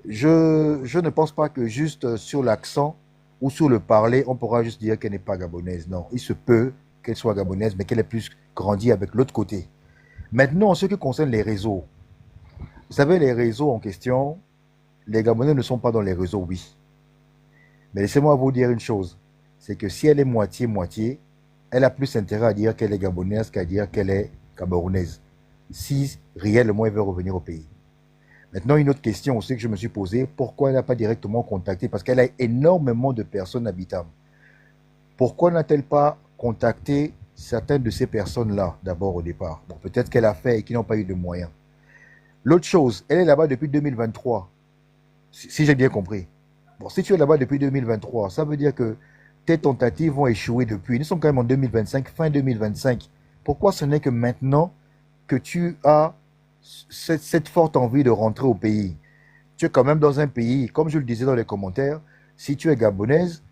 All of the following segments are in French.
je ne pense pas que juste sur l'accent ou sur le parler, on pourra juste dire qu'elle n'est pas gabonaise. Non, il se peut qu'elle soit gabonaise, mais qu'elle ait plus grandi avec l'autre côté. Maintenant, en ce qui concerne les réseaux, vous savez, les réseaux en question, les Gabonais ne sont pas dans les réseaux, oui. Mais laissez-moi vous dire une chose, c'est que si elle est moitié-moitié, elle a plus intérêt à dire qu'elle est gabonaise qu'à dire qu'elle est camerounaise, si réellement elle veut revenir au pays. Maintenant, une autre question aussi que je me suis posée, pourquoi elle n'a pas directement contacté? Parce qu'elle a énormément de personnes habitantes. Pourquoi n'a-t-elle pas contacté certaines de ces personnes-là, d'abord au départ? Bon, peut-être qu'elle a fait et qu'ils n'ont pas eu de moyens. L'autre chose, elle est là-bas depuis 2023, si j'ai bien compris. Bon, si tu es là-bas depuis 2023, ça veut dire que tes tentatives vont échouer depuis. Nous sommes quand même en 2025, fin 2025. Pourquoi ce n'est que maintenant que tu as cette forte envie de rentrer au pays? Tu es quand même dans un pays, comme je le disais dans les commentaires, si tu es gabonaise,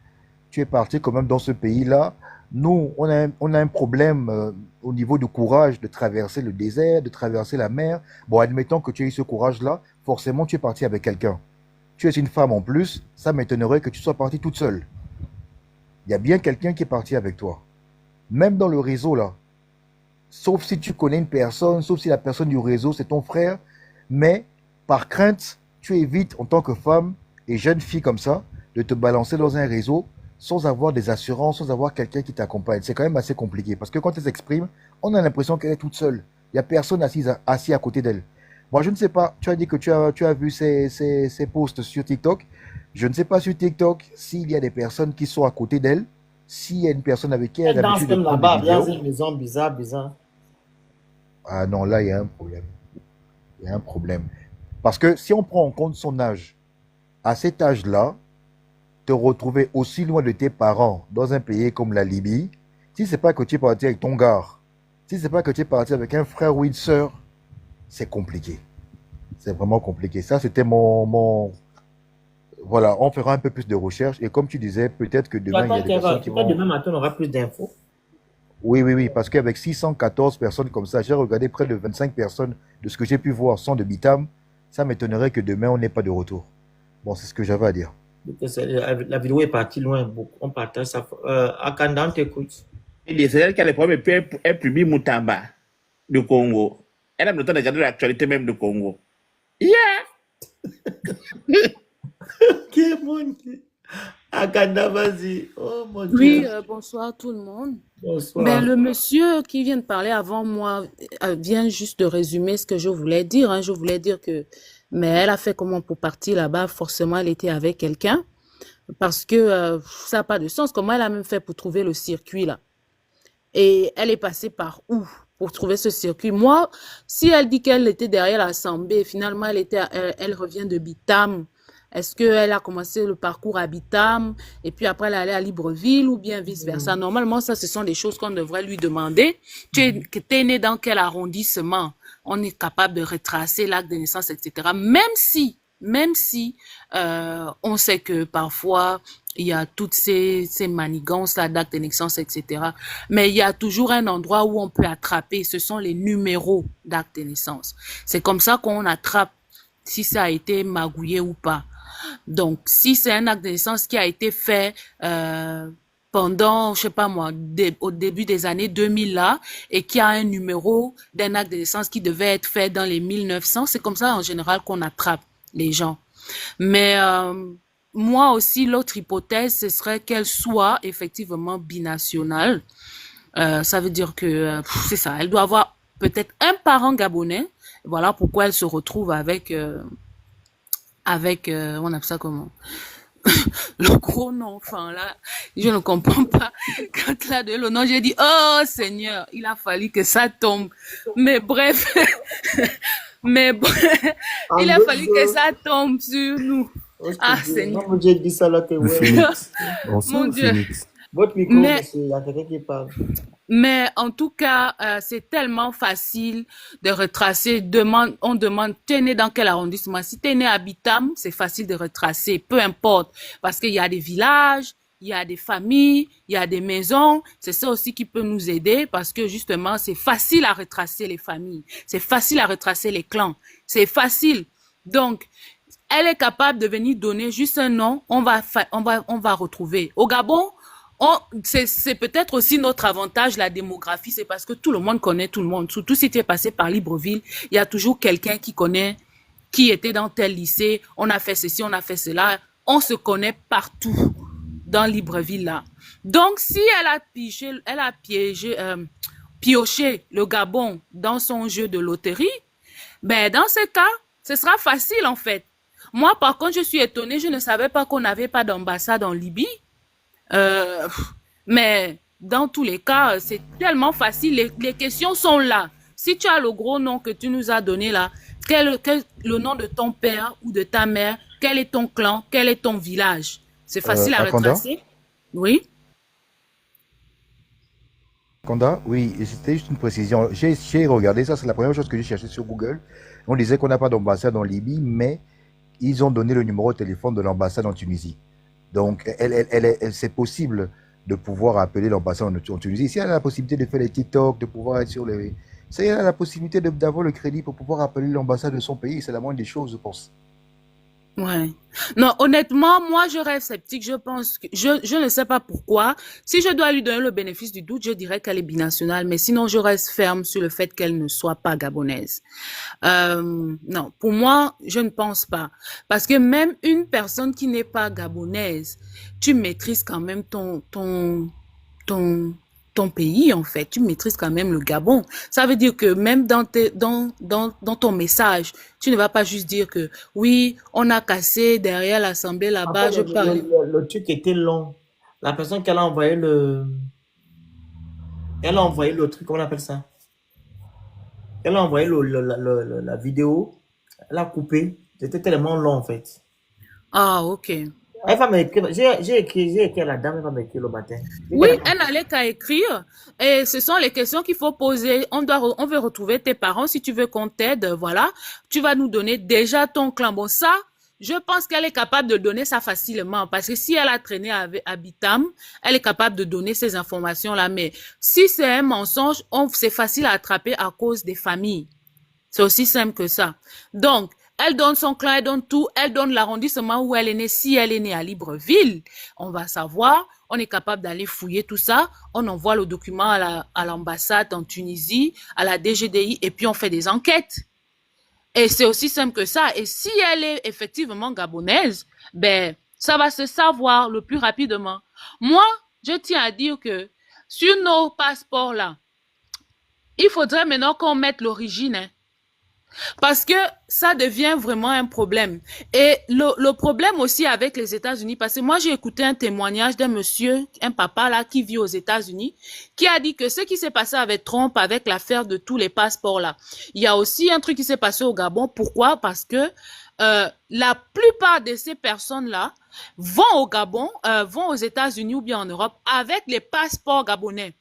tu es parti quand même dans ce pays-là. Nous, on a un problème au niveau du courage de traverser le désert, de traverser la mer. Bon, admettons que tu aies eu ce courage-là, forcément tu es parti avec quelqu'un. Tu es une femme en plus, ça m'étonnerait que tu sois partie toute seule. Il y a bien quelqu'un qui est parti avec toi. Même dans le réseau, là. Sauf si tu connais une personne, sauf si la personne du réseau, c'est ton frère. Mais par crainte, tu évites en tant que femme et jeune fille comme ça, de te balancer dans un réseau sans avoir des assurances, sans avoir quelqu'un qui t'accompagne. C'est quand même assez compliqué. Parce que quand elle s'exprime, on a l'impression qu'elle est toute seule. Il n'y a personne assis à côté d'elle. Moi, je ne sais pas, tu as dit que tu as vu ces posts sur TikTok. Je ne sais pas sur TikTok s'il y a des personnes qui sont à côté d'elle, s'il y a une personne avec qui elle a Elle danse l'habitude de même prendre des là-bas, dans vidéos. une maison bizarre, bizarre. Ah non, là, il y a un problème. Il y a un problème. Parce que si on prend en compte son âge, à cet âge-là, te retrouver aussi loin de tes parents dans un pays comme la Libye, si c'est pas que tu es parti avec ton gars, si c'est pas que tu es parti avec un frère ou une sœur, c'est compliqué. C'est vraiment compliqué. Ça, c'était Voilà, on fera un peu plus de recherches. Et comme tu disais, peut-être que Tu demain, il y attends a des personnes qui peut-être vont... demain matin, on aura plus d'infos. Oui, oui, oui, parce qu'avec 614 personnes comme ça, j'ai regardé près de 25 personnes de ce que j'ai pu voir sans de Bitam. Ça m'étonnerait que demain, on n'ait pas de retour. Bon, c'est ce que j'avais à dire. La vidéo est partie loin, beaucoup. On partage ça. Akanda, on t'écoute. Et c'est elle qui a les problèmes, et puis elle publie Moutamba du Congo. Elle a le temps de regarder l'actualité même du Congo. Yeah! Ok, mon Dieu. Akanda, vas-y. Oh mon Oui, Dieu. bonsoir tout le monde. Ben, Bonsoir. le monsieur qui vient de parler avant moi vient juste de résumer ce que je voulais dire, hein. Je voulais dire que, mais elle a fait comment pour partir là-bas? Forcément, elle était avec quelqu'un parce que ça n'a pas de sens. Comment elle a même fait pour trouver le circuit là? Et elle est passée par où pour trouver ce circuit? Moi, si elle dit qu'elle était derrière l'Assemblée, finalement, elle revient de Bitam. Est-ce qu'elle a commencé le parcours à Bitam et puis après elle est allée à Libreville ou bien vice-versa? Normalement, ça, ce sont des choses qu'on devrait lui demander. Tu es né dans quel arrondissement? On est capable de retracer l'acte de naissance, etc. Même si on sait que parfois il y a toutes ces manigances là d'actes de naissance, etc. Mais il y a toujours un endroit où on peut attraper. Ce sont les numéros d'actes de naissance. C'est comme ça qu'on attrape si ça a été magouillé ou pas. Donc, si c'est un acte de naissance qui a été fait pendant, je sais pas moi, au début des années 2000 là, et qui a un numéro d'un acte de naissance qui devait être fait dans les 1900, c'est comme ça en général qu'on attrape les gens. Mais moi aussi, l'autre hypothèse, ce serait qu'elle soit effectivement binationale. Ça veut dire que c'est ça, elle doit avoir peut-être un parent gabonais. Voilà pourquoi elle se retrouve avec on appelle ça comment? Le gros nom, enfin là, je ne comprends pas. Quand là de le nom, j'ai dit, oh Seigneur, il a fallu que ça tombe. Mais bref, mais bref, En il a deux fallu que jours, ça tombe sur nous. oh, je te Ah dis, Seigneur, non, j'ai dit ça là que Le ouais. phénix. mon Bonsoir, le Dieu. phénix. Votre micro, Mais monsieur, il y a quelqu'un qui parle. Mais en tout cas, c'est tellement facile de retracer. On demande, t'es né dans quel arrondissement? Si t'es né à Bitam, c'est facile de retracer, peu importe. Parce qu'il y a des villages, il y a des familles, il y a des maisons. C'est ça aussi qui peut nous aider parce que justement, c'est facile à retracer les familles. C'est facile à retracer les clans. C'est facile. Donc, elle est capable de venir donner juste un nom, on va retrouver. Au Gabon, c'est peut-être aussi notre avantage, la démographie, c'est parce que tout le monde connaît tout le monde. Surtout si tu es passé par Libreville, il y a toujours quelqu'un qui connaît, qui était dans tel lycée, on a fait ceci, on a fait cela. On se connaît partout dans Libreville là. Donc, si elle a pioché le Gabon dans son jeu de loterie, ben, dans ce cas, ce sera facile, en fait. Moi, par contre, je suis étonnée, je ne savais pas qu'on n'avait pas d'ambassade en Libye. Euh, mais dans tous les cas, c'est tellement facile. Les questions sont là. Si tu as le gros nom que tu nous as donné là, le nom de ton père ou de ta mère, quel est ton clan, quel est ton village? C'est facile à Akanda, retracer. Oui. Akanda, oui, et c'était juste une précision. J'ai regardé ça, c'est la première chose que j'ai cherché sur Google. On disait qu'on n'a pas d'ambassade en Libye, mais ils ont donné le numéro de téléphone de l'ambassade en Tunisie. Donc, c'est possible de pouvoir appeler l'ambassade en Tunisie. Si elle a la possibilité de faire les TikTok, de pouvoir être sur les... Si elle a la possibilité d'avoir le crédit pour pouvoir appeler l'ambassade de son pays, c'est la moindre des choses, je pense. Ouais. Non, honnêtement, moi, je reste sceptique. Je pense que, je ne sais pas pourquoi. Si je dois lui donner le bénéfice du doute, je dirais qu'elle est binationale, mais sinon, je reste ferme sur le fait qu'elle ne soit pas gabonaise. Non, pour moi, je ne pense pas. Parce que même une personne qui n'est pas gabonaise, tu maîtrises quand même ton, ton pays, en fait. Tu maîtrises quand même le Gabon. Ça veut dire que même dans ton message, tu ne vas pas juste dire que oui, on a cassé derrière l'Assemblée En là-bas, fait, je parle. le truc était long. La personne elle a envoyé le truc, comment on appelle ça? Elle a envoyé la vidéo, elle a coupé. C'était tellement long, en fait. Ah, ok. Elle va m'écrire, j'ai écrit à la dame, elle va m'écrire le matin. Dès Oui, qu'elle a- elle n'allait qu'à écrire. Et ce sont les questions qu'il faut poser. On veut retrouver tes parents si tu veux qu'on t'aide. Voilà. Tu vas nous donner déjà ton clan. Bon, ça, je pense qu'elle est capable de donner ça facilement. Parce que si elle a traîné avec Abitam, elle est capable de donner ces informations-là. Mais si c'est un mensonge, c'est facile à attraper à cause des familles. C'est aussi simple que ça. Donc, elle donne son clan, elle donne tout, elle donne l'arrondissement où elle est née. Si elle est née à Libreville, on va savoir, on est capable d'aller fouiller tout ça, on envoie le document à l'ambassade en Tunisie, à la DGDI, et puis on fait des enquêtes. Et c'est aussi simple que ça. Et si elle est effectivement gabonaise, ben, ça va se savoir le plus rapidement. Moi, je tiens à dire que sur nos passeports là, il faudrait maintenant qu'on mette l'origine, hein. Parce que ça devient vraiment un problème. Et le problème aussi avec les États-Unis, parce que moi j'ai écouté un témoignage d'un monsieur, un papa là qui vit aux États-Unis, qui a dit que ce qui s'est passé avec Trump, avec l'affaire de tous les passeports là, il y a aussi un truc qui s'est passé au Gabon. Pourquoi? Parce que la plupart de ces personnes-là vont au Gabon, vont aux États-Unis ou bien en Europe avec les passeports gabonais.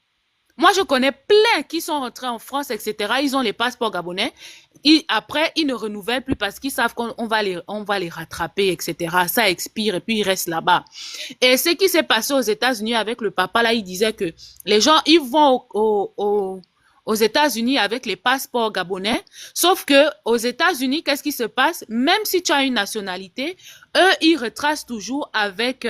Moi, je connais plein qui sont rentrés en France, etc. Ils ont les passeports gabonais. Après, ils ne renouvellent plus parce qu'ils savent qu'on va les rattraper, etc. Ça expire et puis ils restent là-bas. Et ce qui s'est passé aux États-Unis avec le papa, là, il disait que les gens, ils vont aux États-Unis avec les passeports gabonais. Sauf que aux États-Unis, qu'est-ce qui se passe? Même si tu as une nationalité, eux, ils retracent toujours avec,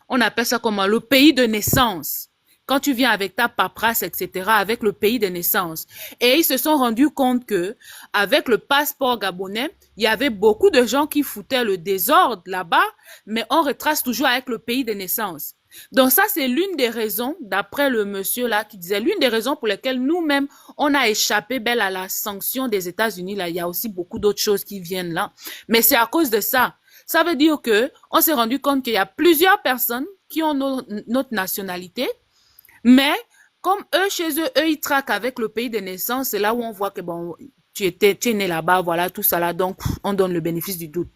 on appelle ça comment, le pays de naissance. Quand tu viens avec ta paperasse, etc., avec le pays de naissance. Et ils se sont rendus compte que, avec le passeport gabonais, il y avait beaucoup de gens qui foutaient le désordre là-bas, mais on retrace toujours avec le pays de naissance. Donc ça, c'est l'une des raisons, d'après le monsieur là, qui disait, l'une des raisons pour lesquelles nous-mêmes, on a échappé belle à la sanction des États-Unis. Là, il y a aussi beaucoup d'autres choses qui viennent là. Mais c'est à cause de ça. Ça veut dire que, on s'est rendu compte qu'il y a plusieurs personnes qui ont notre nationalité. Mais, comme eux, chez eux, ils traquent avec le pays de naissance, c'est là où on voit que bon, tu es né là-bas, voilà, tout ça là, donc on donne le bénéfice du doute.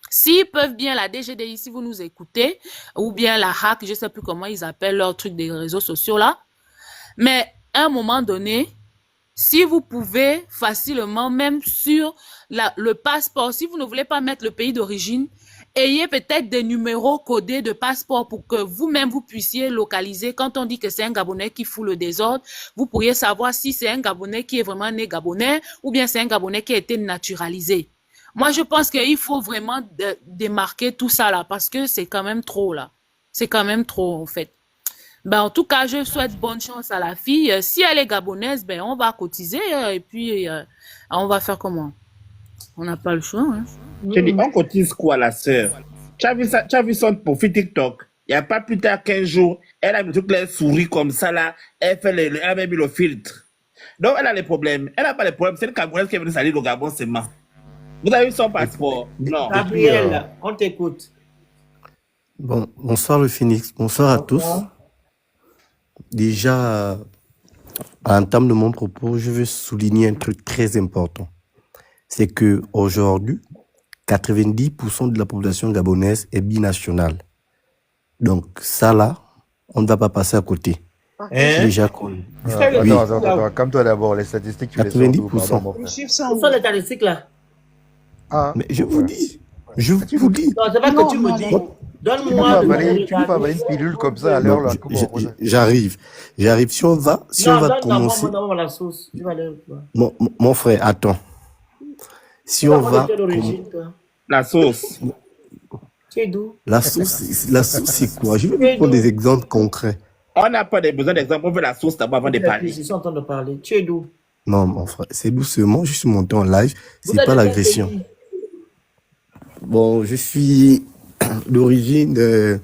S'ils peuvent bien, la DGDI, si vous nous écoutez, ou bien la hack, je sais plus comment ils appellent leur truc des réseaux sociaux là, mais à un moment donné, si vous pouvez facilement, même sur le passeport, si vous ne voulez pas mettre le pays d'origine, ayez peut-être des numéros codés de passeport pour que vous-même vous puissiez localiser. Quand on dit que c'est un Gabonais qui fout le désordre, vous pourriez savoir si c'est un Gabonais qui est vraiment né Gabonais ou bien c'est un Gabonais qui a été naturalisé. Moi, je pense qu'il faut vraiment démarquer tout ça là, parce que c'est quand même trop là. C'est quand même trop, en fait. Ben, en tout cas, je souhaite bonne chance à la fille. Si elle est gabonaise, ben, on va cotiser et puis on va faire comment? On n'a pas le choix, hein. Je dis, on cotise quoi, la sœur? Tu as vu ça, tu as vu son profil TikTok? Il n'y a pas plus tard qu'un jour, elle a mis toutes les souris comme ça là, elle a même mis le filtre. Donc, elle a les problèmes. Elle n'a pas les problèmes. C'est le Camerounais qui est venu salir au Gabon seulement. Vous avez vu son passeport? Non. Gabriel, on t'écoute. Bon, bonsoir le Phoenix, bonsoir à tous. Déjà, à l'entame de mon propos, je veux souligner un truc très important. C'est que aujourd'hui, 90% de la population gabonaise est binationale. Donc ça là, on ne va pas passer à côté. Hein? Déjà connu. Attends, Oui. calme-toi d'abord, les statistiques, tu les sors d'où, 90%. pardon, mon Les frère. chiffres sont... Où sont les statistiques là? Ah, Mais je mon vous frère. dis, je vous dis. Non, c'est pas que tu me dis. Tu peux Donne-moi pas le avaler, tu peux pas avaler une pilule comme ça à l'heure Non, là. Comment on fait? j'arrive. Si on va commencer, donne-moi la sauce. Tu vas aller quoi? mon frère, attends. Si Tu on vas va, de quelle origine, toi? La sauce. Tu es d'où? la sauce, c'est quoi? Je vais vous prendre des exemples concrets. On n'a pas besoin d'exemple. On veut la sauce d'abord avant de parler. Je suis en train de parler. Tu es d'où? Non, mon frère, c'est doucement, je suis monté en live, Vous c'est êtes pas de quel l'agression. pays? Bon, je suis d'origine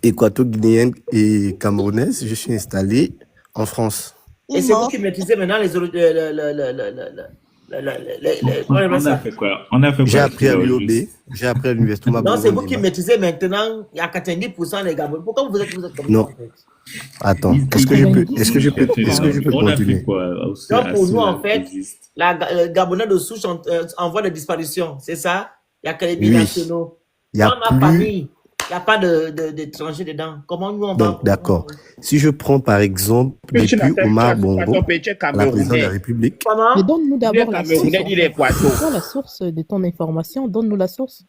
équato-guinéenne et camerounaise. Je suis installé en France. Et c'est vous qui maîtrisez maintenant les... On a fait quoi? On a fait J'ai quoi appris à aujourd'hui? l'UOB, j'ai appris à l'université Non, c'est vous qui Mabouron. maîtrisez maintenant. Il y a 90% des Gabonais. Pourquoi vous êtes comme Non. ça en fait? Attends, est-ce que je peux On a fait continuer? quoi? Donc pour nous, en fait, le Gabonais de souche en voie de disparition. C'est ça? Il n'y a que les Oui. binationaux. Il y a Dans ma plus. famille, il n'y a pas d'étrangers dedans. Comment nous, on va... Donc, d'accord. Si je prends par exemple Mais tu depuis n'as Omar pas Bongo, ton pays, tu es à la présidence de la Camerounais. République, Comment? Mais donne-nous Tu es d'abord la source. Camerounais, il est quoi? C'est quoi la source de ton information? Donne-nous la source.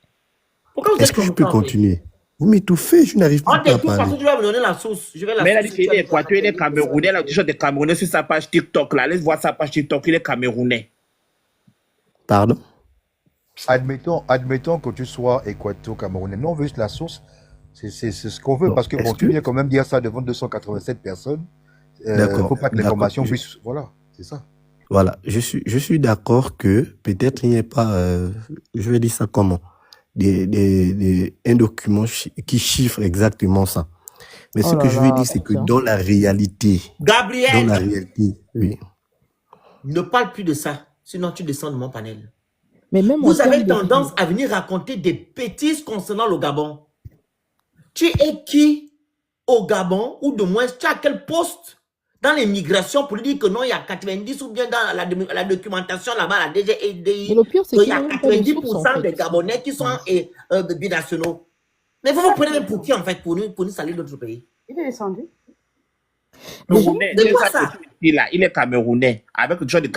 Pourquoi vous est-ce êtes que je comme peux ça, en fait? continuer? Vous m'étouffez, je n'arrive On plus à t'écoute parce que parler. tu vas me donner la source. Je vais la Mais elle a source, dit qu'il tu vas est me équateur, il est donner Camerounais. Elle a dit des Camerounais sur sa page TikTok là. Laisse voir sa page TikTok, il est Camerounais. Pardon? Admettons que tu sois équato-camerounais. Non, on veut juste la source. C'est ce qu'on veut. Bon, Parce que bon, est-ce tu que- viens quand même dire ça devant 287 personnes. Il ne D'accord, faut pas que d'accord. l'information puisse. Voilà, c'est ça. Voilà, je suis d'accord que peut-être il n'y ait pas, je vais dire ça comment, un document qui chiffre exactement ça. Mais ce Oh que là je veux là, dire, c'est que putain. dans la réalité, Gabriel, oui. ne parle plus de ça. Sinon, tu descends de mon panel. Mais même en Vous avez termes de- tendance à venir raconter des bêtises concernant le Gabon. Tu es qui au Gabon, ou de moins, tu as quel poste dans les migrations pour dire que non, il y a 90 ou bien dans la documentation là-bas, la Mais DGEDI, le pire, c'est qu'il qu'il y n'y a a même pas de source, 90% en fait. des Gabonais qui sont binationaux. Mais vous vous prenez pour qui en fait pour nous salir d'autres pays? Il est descendu. Camerounais, de c'est quoi ça ça? que tu dis là. Il est Camerounais. Avec le choix de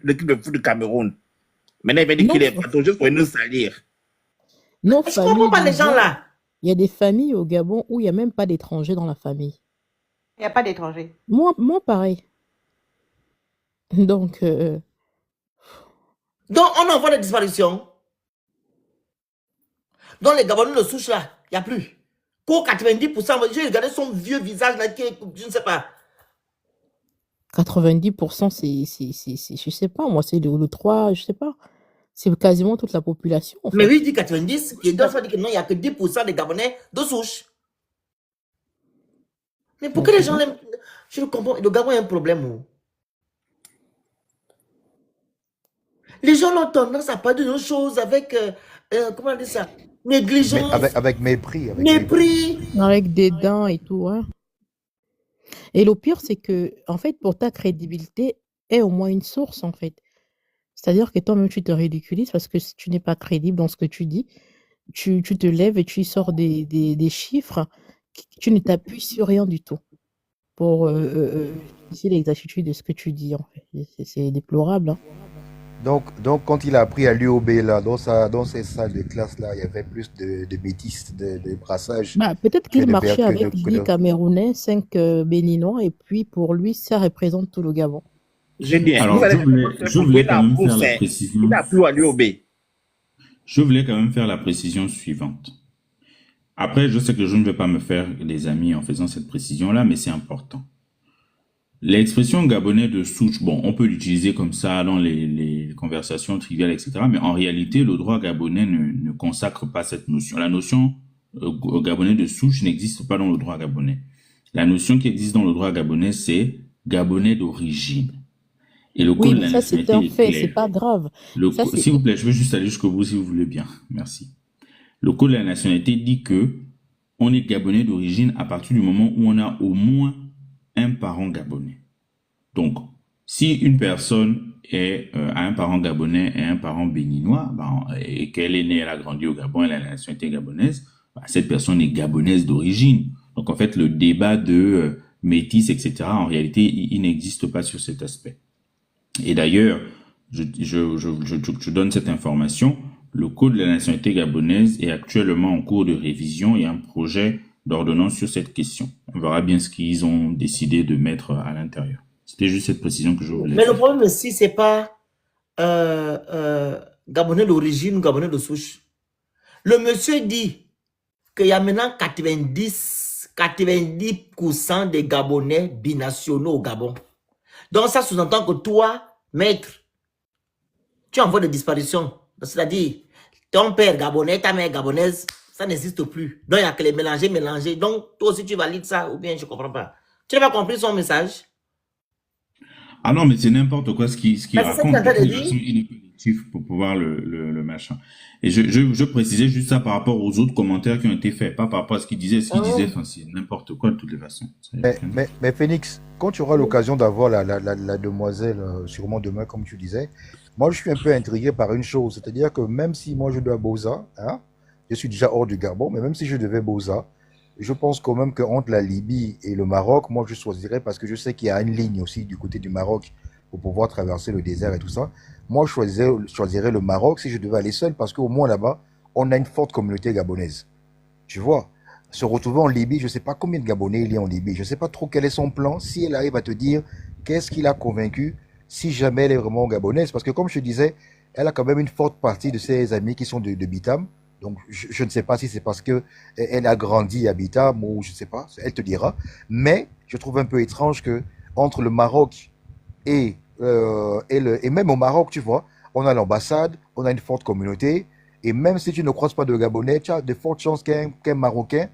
l'équipe de foot du Cameroun. Maintenant, il va dire Non. qu'il est équateur juste pour nous salir. Nos Je ne comprends pas les gens là. Il y a des familles au Gabon où il n'y a même pas d'étrangers dans la famille. Il n'y a pas d'étranger. Moi pareil. Donc, Donc, on envoie des disparitions. Donc, les Gabonais de souche là, il n'y a plus. Pour 90%, j'ai regardé son vieux visage là, qui est, je ne sais pas. 90%, je sais pas, moi, c'est le 3, je sais pas. C'est quasiment toute la population, en fait. Mais oui, il dit 90, et d'autres fois dit que non, il n'y a que 10% des Gabonais de souche. Mais pourquoi les gens l'aiment? Je ne comprends. Le Gabon a un problème. Oh. Les gens ont tendance à parler de nos choses avec, comment on dit ça? Mais Négligence, avec mépris. mépris. Avec des dents et tout, hein. Et le pire, c'est que, en fait, pour ta crédibilité, aie au moins une source, en fait. C'est-à-dire que toi-même, tu te ridiculises parce que si tu n'es pas crédible dans ce que tu dis, tu te lèves et tu sors des chiffres, tu ne t'appuies sur rien du tout pour justifier l'exactitude de ce que tu dis, en fait. C'est déplorable, hein. Donc, quand il a appris à l'UOB, là, dans ces salles de classe, là, il y avait plus de bêtises, de brassage. Bah, peut-être que qu'il de marchait que avec de- que 10 de- Camerounais, 5 Béninois, et puis pour lui, ça représente tout le Gabon. Génial. Alors, Vous allez je voulais quand même faire la il précision. n'a plus à l'UOB. Je voulais quand même faire la précision suivante. Après, je sais que je ne vais pas me faire des amis en faisant cette précision-là, mais c'est important. L'expression gabonais de souche, bon, on peut l'utiliser comme ça dans les conversations triviales, etc. Mais en réalité, le droit gabonais ne consacre pas cette notion. La notion gabonais de souche n'existe pas dans le droit gabonais. La notion qui existe dans le droit gabonais, c'est gabonais d'origine. Et le Oui, code de mais la ça, c'est nationalité un est fait, c'est clair. pas grave. Ça, S'il vous plaît, je veux juste aller jusqu'au bout si vous voulez bien. Merci. Le code de la nationalité dit que on est gabonais d'origine à partir du moment où on a au moins un parent gabonais. Donc, si une personne a un parent gabonais et un parent béninois, et qu'elle est née, elle a grandi au Gabon, elle a la nationalité gabonaise, cette personne est gabonaise d'origine. Donc, en fait, le débat de métis, etc., en réalité, il n'existe pas sur cet aspect. Et d'ailleurs, je donne cette information. Le code de la nationalité gabonaise est actuellement en cours de révision et un projet d'ordonnance sur cette question. On verra bien ce qu'ils ont décidé de mettre à l'intérieur. C'était juste cette précision que je voulais Mais faire. le problème aussi, c'est pas Gabonais d'origine ou Gabonais de souche. Le monsieur dit qu'il y a maintenant 90% des Gabonais binationaux au Gabon. Donc ça sous-entend que toi, maître, tu envoies des disparitions. C'est-à-dire, ton père gabonais, ta mère gabonaise, ça n'existe plus. Donc il n'y a que les mélanger. Donc toi aussi tu valides ça ou bien je ne comprends pas. Tu n'as pas compris son message? Ah non, mais c'est n'importe quoi ce qu'il raconte. De toute façon, il est collectif pour pouvoir le machin. Et je précisais juste ça par rapport aux autres commentaires qui ont été faits, pas par rapport à ce qu'il disait. Ce qu'il disait, c'est n'importe quoi de toutes les façons. Mais Phoenix, quand tu auras l'occasion d'avoir la demoiselle, sûrement demain, comme tu disais, moi je suis un peu intrigué par une chose, c'est-à-dire que même si moi je dois Boza, hein, je suis déjà hors du Gabon, mais même si je devais Boza, je pense quand même qu'entre la Libye et le Maroc, moi je choisirais parce que je sais qu'il y a une ligne aussi du côté du Maroc pour pouvoir traverser le désert et tout ça. Moi je choisirais le Maroc si je devais aller seul parce qu'au moins là-bas, on a une forte communauté gabonaise. Tu vois, se retrouver en Libye, je ne sais pas combien de Gabonais il y a en Libye, je ne sais pas trop quel est son plan, si elle arrive à te dire qu'est-ce qu'il a convaincu, si jamais elle est vraiment gabonaise, parce que comme je te disais, elle a quand même une forte partie de ses amis qui sont de Bitam. Donc, je ne sais pas si c'est parce qu'elle a grandi à Bitam ou je ne sais pas, elle te dira. Mais je trouve un peu étrange que entre le Maroc et même au Maroc, tu vois, on a l'ambassade, on a une forte communauté. Et même si tu ne croises pas de Gabonais, tu as de fortes chances qu'un Marocain,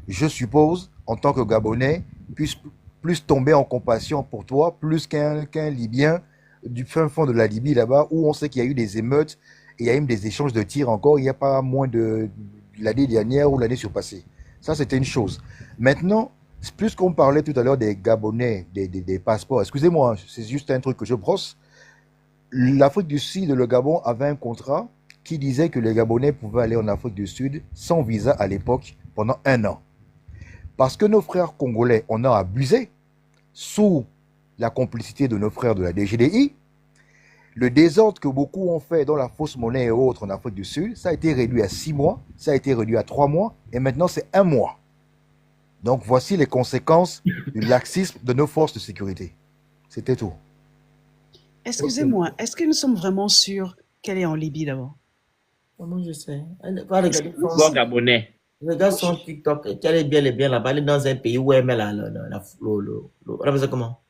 je suppose, en tant que Gabonais, puisse plus tomber en compassion pour toi, plus qu'un Libyen du fin fond de la Libye là-bas, où on sait qu'il y a eu des émeutes. Et il y a eu des échanges de tirs encore, il n'y a pas moins de l'année dernière ou l'année surpassée. Ça, c'était une chose. Maintenant, plus qu'on parlait tout à l'heure des Gabonais, des passeports, excusez-moi, c'est juste un truc que je brosse. L'Afrique du Sud et le Gabon avaient un contrat qui disait que les Gabonais pouvaient aller en Afrique du Sud sans visa à l'époque pendant 1 an. Parce que nos frères congolais en ont abusé sous la complicité de nos frères de la DGDI. Le désordre que beaucoup ont fait dans la fausse monnaie et autres en Afrique du Sud, ça a été réduit à 6 mois, ça a été réduit à 3 mois, et maintenant c'est 1 mois. Donc voici les conséquences du laxisme de nos forces de sécurité. C'était tout. Excusez-moi, est-ce que nous sommes vraiment sûrs qu'elle est en Libye d'abord? Comment je sais? Regarde Gabonais. Regarde son TikTok, elle est bien là-bas, elle est dans un pays où elle met comment?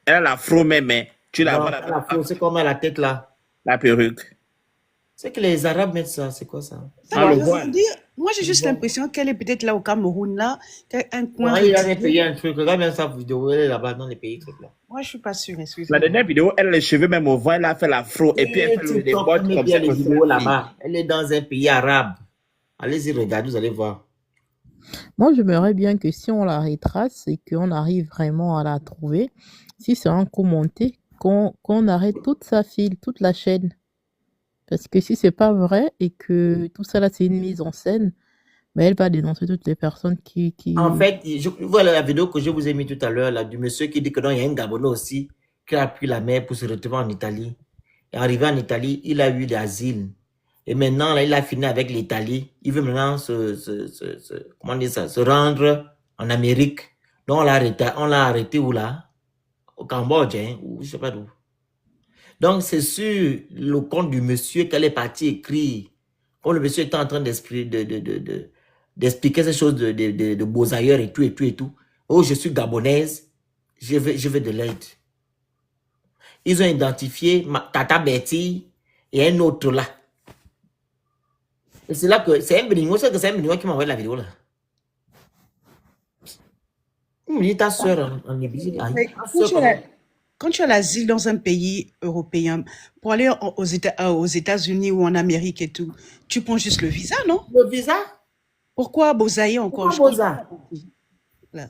Elle a l'afro même, mais tu la vois là-bas. C'est comme la tête là. La perruque. C'est que les Arabes mettent ça, c'est quoi ça? Moi j'ai juste l'impression qu'elle est peut-être là au Cameroun, là, un coin. Il avait payé un truc, regarde bien sa vidéo, elle est là-bas dans les pays trucs là. Moi je suis pas sûre, excusez-moi. La dernière vidéo, elle a les cheveux même au vent, elle a fait l'afro et puis elle fait les bottes comme ça. Les vidéos là-bas. Elle est dans un pays arabe. Allez-y, regardez, vous allez voir. Moi, j'aimerais bien que si on la retrace et qu'on arrive vraiment à la trouver, si c'est un coup monté, qu'on arrête toute sa file, toute la chaîne. Parce que si c'est pas vrai et que tout ça là c'est une mise en scène, mais elle va dénoncer toutes les personnes qui... En fait, voilà la vidéo que je vous ai mis tout à l'heure là, du monsieur qui dit que non, il y a un Gabonais aussi qui a pris la mer pour se retrouver en Italie. Et arrivé en Italie, il a eu l'asile. Et maintenant, là, il a fini avec l'Italie. Il veut maintenant se rendre en Amérique. Donc, on l'a arrêté où là? au Cambodge, hein, ou je sais pas d'où. Donc, c'est sur le compte du monsieur qu'elle est partie écrire, quand le monsieur était en train d'expliquer ces choses de beaux ailleurs et tout, et tout, et tout. Oh, je suis gabonaise, je veux de l'aide. Ils ont identifié Tata Betty et un autre là. Et c'est là que c'est un béninois, c'est un béninois qui m'a envoyé la vidéo là. Il me dit ta soeur en Libye. Mais quand tu as l'asile dans un pays européen, pour aller aux États-Unis ou en Amérique et tout, tu prends juste le visa, non? Le visa? Pourquoi Bosaïe encore? Pourquoi Bosa? Là.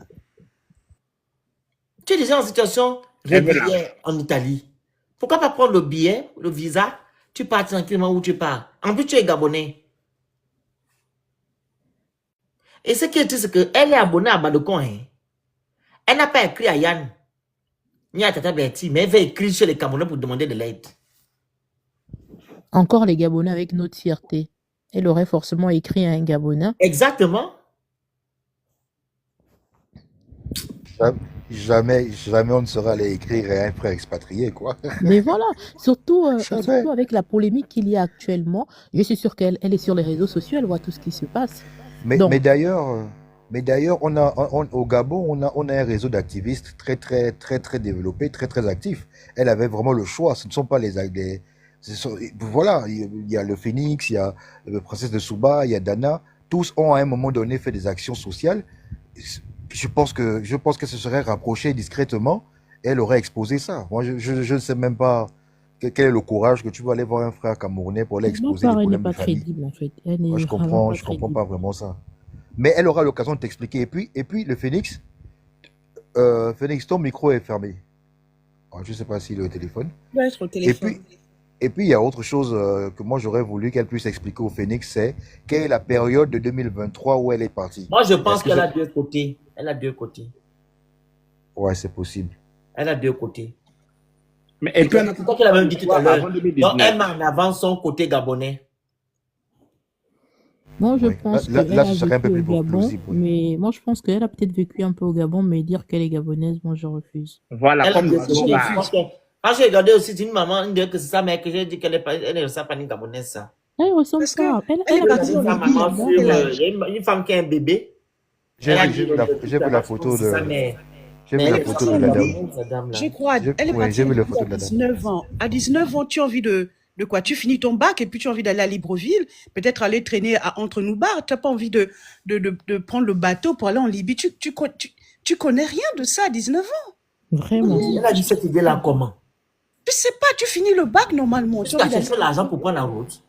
Tu es déjà en situation régulière en Italie. Pourquoi pas prendre le billet, le visa, tu pars tranquillement où tu pars. En plus, tu es gabonais. Et ce qui est triste, c'est qu'elle est abonnée à Badokon. Hein. Elle n'a pas écrit à Yann, ni à Tata Betty, mais elle va écrire chez les Camerounais pour demander de l'aide. Encore les Gabonais avec notre fierté. Elle aurait forcément écrit à un Gabonais. Exactement. Jamais on ne sera allé écrire à un frère expatrié, quoi. Mais voilà, surtout Jamais. avec la polémique qu'il y a actuellement, je suis sûre qu'elle est sur les réseaux sociaux, elle voit tout ce qui se passe. Mais Donc, d'ailleurs, au Gabon, on a un réseau d'activistes très développé, très actif. Elle avait vraiment le choix. Ce ne sont pas voilà, il y a le Phoenix, il y a le Princesse de Souba, il y a Dana. Tous ont à un moment donné fait des actions sociales. Je pense que se serait rapprochée discrètement et elle aurait exposé ça. Moi, je ne sais même pas quel est le courage que tu vas aller voir un frère camerounais pour aller non, exposer les elle n'est problèmes pas de famille. crédible en fait. Elle Moi, n'est je vraiment comprends pas pas crédible. vraiment ça. Mais elle aura l'occasion de t'expliquer. Et puis le Phoenix, ton micro est fermé. Alors, je ne sais pas s'il est au téléphone. Il doit être au téléphone. Et puis, il y a autre chose que moi, j'aurais voulu qu'elle puisse expliquer au Phoenix, c'est quelle est la période de 2023 où elle est partie. Moi, je pense Est-ce que qu'elle je- a deux côtés. Elle a deux côtés. Ouais, c'est possible. Elle a deux côtés. Mais et puis, on a C'est toi qui l'avais dit tout à l'heure. avant Donc, 2019. elle met en avant son côté gabonais. Moi, je Oui. pense Là, qu'elle a ce serait un peu vécu plus au Gabon, plausible. Oui. mais moi, je pense qu'elle a peut-être vécu un peu au Gabon, mais dire qu'elle est gabonaise, moi, je refuse. Voilà, Elle a comme deux nous côtés. avons Je pense que- Quand j'ai regardé aussi, c'est une maman, une que c'est sa mère, que j'ai dit qu'elle ne ressemble pas à une gabonaise, ça. Elle ressemble Parce que pas. Elle elle est a J'ai partie vécu regardé en en sa Libye maman Libye là-bas. sur. Il y a une femme qui a un bébé. J'ai Elle a vu, dit j'ai vu la photo c'est sa de, mère. j'ai Mais vu elle la est photo partie de en la dame. Libye, cette dame-là. Je crois, elle est Oui, partie j'ai en vu la Libye photo à de la dame. 19 ans. À 19 ans, tu as envie de quoi? Tu finis ton bac et puis tu as envie d'aller à Libreville, peut-être aller traîner à Entre-nous-Bar. Tu n'as pas envie de prendre le bateau pour aller en Libye. Tu connais rien de ça à 19 ans. Vraiment. Elle a dit cette idée-là comment? Tu sais pas, tu finis le bac normalement. Tu Tu as as envie d'aller. cherché l'argent pour prendre la route.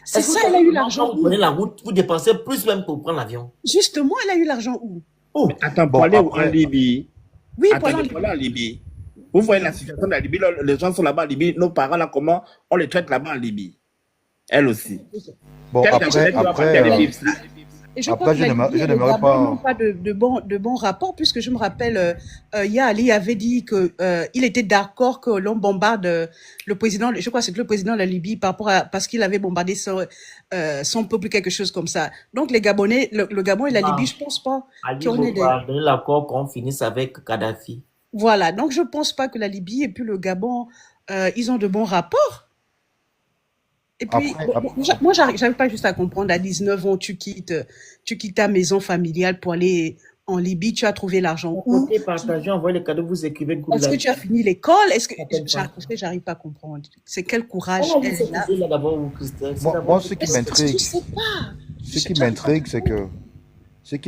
C'est Est-ce que ça, vous elle a savez eu comment l'argent quand vous où? prenez la route, vous dépensez plus même pour prendre l'avion? Justement, elle a eu l'argent où? Oh, Attends, pour Bon, aller en après, Libye. Oui, pour aller en Attendez, pour aller Libye. en Libye. Vous voyez la situation de la Libye, là, les gens sont là-bas en Libye, nos parents là, comment on les traite là-bas en Libye. Elle aussi. bon, Quel après, Gabonais qui va partir après, aller vivre ça? Et je crois après, que la Libye je et le n'aimerais Gabon n'ont pas. pas de bons rapports, puisque je me rappelle, Ali avait dit que il était d'accord que l'on bombarde le président, je crois que c'est le président de la Libye, parce qu'il avait bombardé son peuple, quelque chose comme ça. Donc les Gabonais, le Gabon et la Libye, non. je pense pas Ali qu'on veut ait des... pas donner l'accord qu'on finisse avec Kadhafi. Voilà, donc je pense pas que la Libye et puis le Gabon, ils ont de bons rapports. Et puis, Après, moi, j'arrive pas juste à comprendre, à 19 ans, tu quittes ta maison familiale pour aller en Libye, tu as trouvé l'argent où? Côté partagé, envoyez les cadeaux, vous écrivez good Est-ce que luck. tu as fini l'école? Est-ce que Appelle pas. j'arrive pas à comprendre? C'est quel courage Elle a dit elle cette a? idée-là d'abord au Christelle. C'est moi, d'abord. ce qui Je m'intrigue, sais pas. ce qui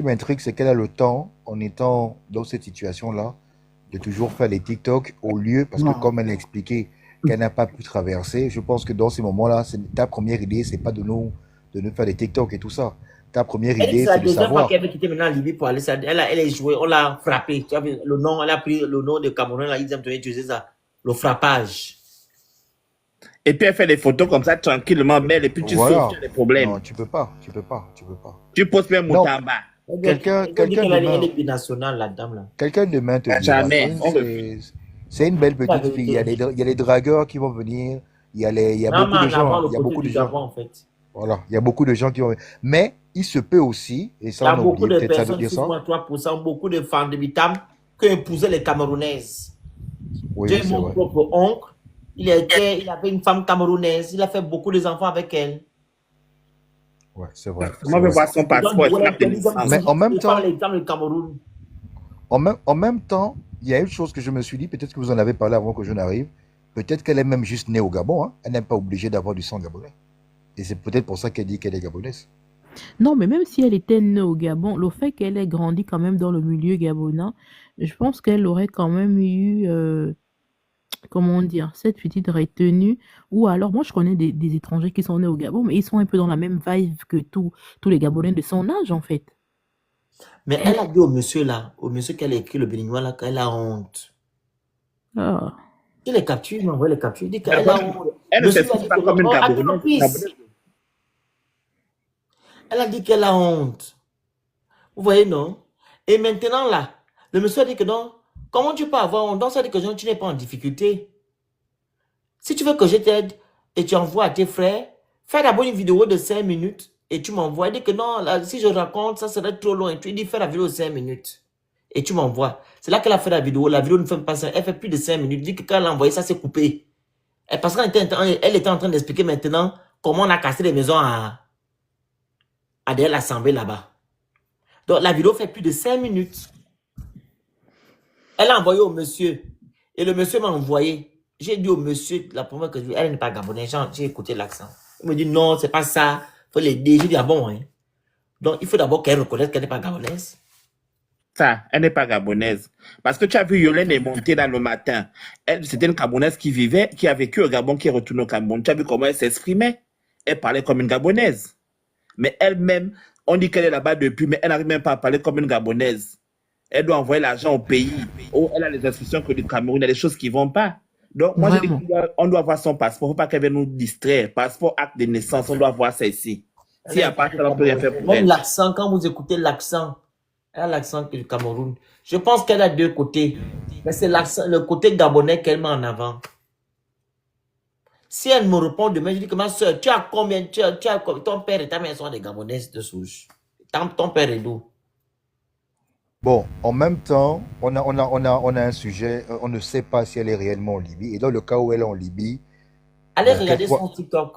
m'intrigue, c'est qu'elle a le temps, en étant dans cette situation-là, de toujours faire des TikTok au lieu, parce que Non. comme elle a expliqué qu'elle n'a pas pu traverser, je pense que dans ces moments-là, ta première idée, c'est pas de nous faire des TikTok et tout ça. Ta première Elle dit idée, c'est la c'est de deuxième fois savoir. qu'elle veut quitter maintenant la Libye pour aller. Elle a joué, on l'a frappé. Tu as vu le nom, elle a pris le nom de Cameroun, là, ils aiment utiliser ça. Le frappage. Et puis elle fait des photos comme ça, tranquillement, belle, et puis tu Voilà. sauves, tu as des problèmes. Non, tu peux pas. Tu poses même Non. Moutamba. Quelqu'un Elle dit qu'elle demain, est binationale, la dame, là. quelqu'un demain te dira, Jamais. On c'est une belle La petite fille. vérité. Il y a les dragueurs qui vont venir. Il y a Non, beaucoup mais de en avant gens. le Il y a côté beaucoup du de gens. Gabon, en fait. Voilà, il y a beaucoup de gens qui vont. Mais il se peut aussi, et Il y ça a on a beaucoup oublié de peut-être ça de personnes, dire ça. 6,3%, beaucoup de femmes de Bitam qui épousaient les Camerounaises. Oui, J'ai c'est mon vrai. propre oncle. Il avait une femme camerounaise. Il a fait beaucoup d'enfants avec elle. Ouais, c'est vrai. Comment C'est veut vrai. voir son Et donc, passeport et du coup, son acte de Mais naissance? en même je prends temps, l'exemple du Cameroun. en même temps, il y a une chose que je me suis dit, peut-être que vous en avez parlé avant que je n'arrive, peut-être qu'elle est même juste née au Gabon, hein. Elle n'est pas obligée d'avoir du sang gabonais. Et c'est peut-être pour ça qu'elle dit qu'elle est gabonaise. Non, mais même si elle était née au Gabon, le fait qu'elle ait grandi quand même dans le milieu gabonais, je pense qu'elle aurait quand même eu, comment dire, cette petite retenue. Ou alors, moi, je connais des étrangers qui sont nés au Gabon, mais ils sont un peu dans la même vibe que tous les Gabonais de son âge, en fait. Mais elle a dit au monsieur là, au monsieur qu'elle a écrit le béninois là, qu'elle a honte. Ah. Il les capture, il m'envoie les captures. Il dit qu'elle a honte. Elle ne Monsieur lui a s'exprime dit pas que comme une non, attends, Gabonaise. please. Elle a dit qu'elle a honte. Vous voyez, non? Et maintenant là, le monsieur a dit que non. Comment tu peux avoir honte? Donc ça dit que non, tu n'es pas en difficulté. Si tu veux que je t'aide et tu envoies à tes frères, fais d'abord une vidéo de 5 minutes et tu m'envoies. Il dit que non, là, si je raconte, ça serait trop long. Et tu dis fais la vidéo de 5 minutes et tu m'envoies. C'est là qu'elle a fait la vidéo. La vidéo ne fait pas ça. Elle fait plus de 5 minutes. Il dit que quand elle a envoyé, ça s'est coupé. Et parce qu'elle était en train d'expliquer maintenant comment on a cassé les maisons à derrière l'assemblée là-bas. Donc la vidéo fait plus de 5 minutes. Elle a envoyé au monsieur. Et le monsieur m'a envoyé. J'ai dit au monsieur, la première que je dis, elle n'est pas gabonaise. J'ai écouté l'accent. Il me dit non, c'est pas ça. Il faut l'aider. J'ai dit, ah bon, hein. Donc il faut d'abord qu'elle reconnaisse qu'elle n'est pas gabonaise. Ça, elle n'est pas gabonaise. Parce que tu as vu Yolène est montée dans le matin. Elle, c'était une Gabonaise qui a vécu au Gabon, qui est retournée au Cameroun. Tu as vu comment elle s'exprimait? Elle parlait comme une Gabonaise. Mais elle-même, on dit qu'elle est là-bas depuis, mais elle n'arrive même pas à parler comme une Gabonaise. Elle doit envoyer l'argent au pays. Oh, elle a les instructions que du Cameroun, il y a des choses qui ne vont pas. Donc, moi, je dis Vraiment. qu'on doit avoir son passeport. Il ne faut pas qu'elle vienne nous distraire. Passeport, acte de naissance, on doit voir ça ici. S'il n'y a pas ça, on ne peut rien faire pour Même elle. l'accent, quand vous écoutez l'accent, elle a l'accent du Cameroun. Je pense qu'elle a deux côtés. Mais c'est le côté gabonais qu'elle met en avant. Si elle me répond demain, je dis que ma soeur, tu as combien, ton père et ta mère sont des Gabonaises de souche. Ton père est d'où? Bon, en même temps, on a un sujet, on ne sait pas si elle est réellement en Libye. Et dans le cas où elle est en Libye, Allez bon, regarder son TikTok.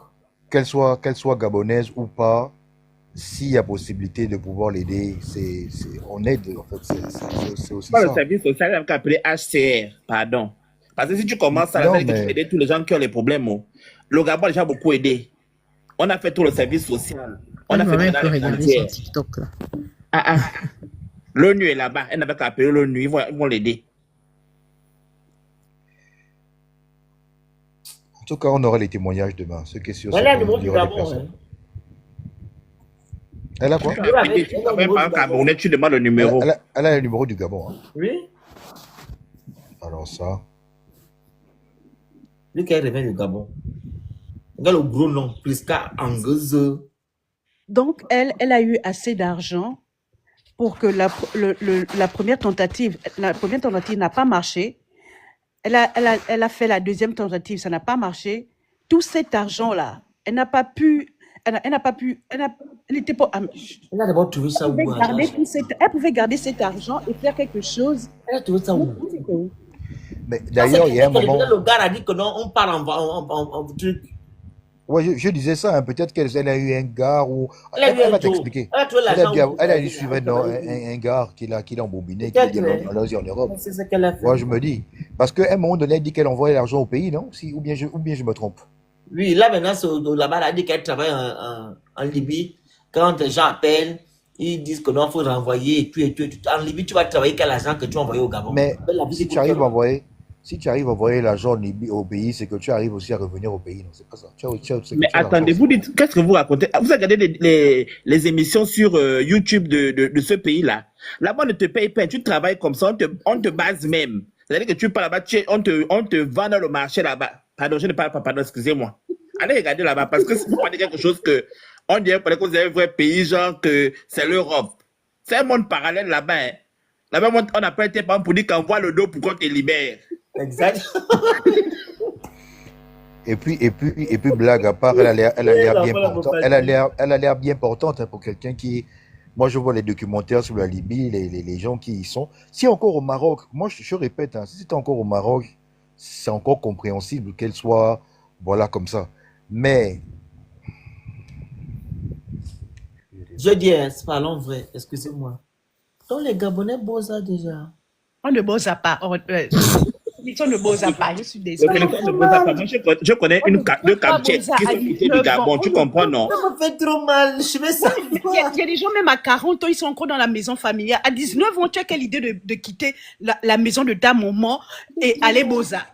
qu'elle soit gabonaise ou pas, s'il y a possibilité de pouvoir l'aider, on aide, en fait, c'est aussi Pas le ça. service social, elle a appelé HCR, pardon. Parce que si tu commences à Non, dire que tu mais peux aider tous les gens qui ont les problèmes, oh, le Gabon a déjà beaucoup aidé. On a fait tout le service social. On Elle a fait m'aurait un maintenant peu les regardé son frontières. TikTok, là. Ah, ah. L'ONU est là-bas. Elle n'avait qu'à appeler l'ONU. Ils vont l'aider. en tout cas, on aura les témoignages demain. Ce qui est sûr, c'est Elle a le qu'il numéro y du aura des Gabon. personnes. Hein. Elle a quoi? Tu appelles, tu t'appelles par un Camerounais, tu demandes le numéro. Elle a le numéro du Gabon, hein. Oui. Alors ça, Lui qui revient du Gabon. Regarde le gros nom. Priska Anguze. Donc, elle a eu assez d'argent pour que la première tentative n'a pas marché. Elle a fait la deuxième tentative, ça n'a pas marché. Tout cet argent-là, elle n'a pas pu, elle n'était pas, Elle a d'abord trouvé ça où? elle pouvait garder cet argent et faire quelque chose. Elle a trouvé ça où? mais d'ailleurs, il y a un moment. Le gars a dit que non, on part en truc. Ouais, je disais ça, hein, peut-être qu'elle a eu un gars ou. Elle a eu Elle un va tour. t'expliquer. Elle a trouvé l'argent. Elle a dû suivre un gars qui l'a embobiné, qui l'a dit en Europe. C'est ce qu'elle a fait. Moi, je me dis. Parce qu'à un moment donné, elle dit qu'elle envoyait l'argent au pays, non? Ou bien je me trompe. Oui, là maintenant, là-bas, elle a dit qu'elle travaille en Libye. Quand les gens appellent, ils disent que non, il faut renvoyer et tout et tout. En Libye, tu vas travailler quel argent que tu as envoyé au Gabon. Mais La vie, si tu arrives à envoyer l'argent au pays, c'est que tu arrives aussi à revenir au pays, non? C'est pas ça. Mais attendez, vous dites, qu'est-ce que vous racontez? Vous regardez les émissions sur YouTube de ce pays-là. Là-bas, on ne te paye pas, tu travailles comme ça, on te base même. C'est-à-dire que tu pars là-bas, on te vend dans le marché là-bas. Pardon, je ne parle pas, pardon, excusez-moi. Allez regarder là-bas, parce que si vous parlez quelque chose que, on dirait que vous avez un vrai pays, genre que c'est l'Europe. C'est un monde parallèle là-bas. Hein. Là-bas, on appelle tes parents pour dire qu'envoie le dos pour qu'on te libère. Exact. Et puis, blague à part, elle a l'air bien portante. Elle a l'air bien portante, hein, pour quelqu'un qui. Moi, je vois les documentaires sur la Libye, les gens qui y sont. Si encore au Maroc, moi, je répète, hein, si c'était encore au Maroc, c'est encore compréhensible qu'elle soit, voilà, comme ça. Mais, Je dis, parlons vrai, excusez-moi. Donc les Gabonais bossent ça déjà. On ne bosse pas. On ne bosse pas. Je suis Le désolée. téléphone ne pose pas. Moi, je connais On ne deux peut pas Kamtchèques bosser qui à sont quittés 19 du Gabon. ans. Tu comprends, non? Ça me fait trop mal, je vais ça. Il y a des gens, même à 40 ans, ils sont encore dans la maison familiale. À 19 ans, tu as quelle idée de quitter la maison de ta maman et aller Boza?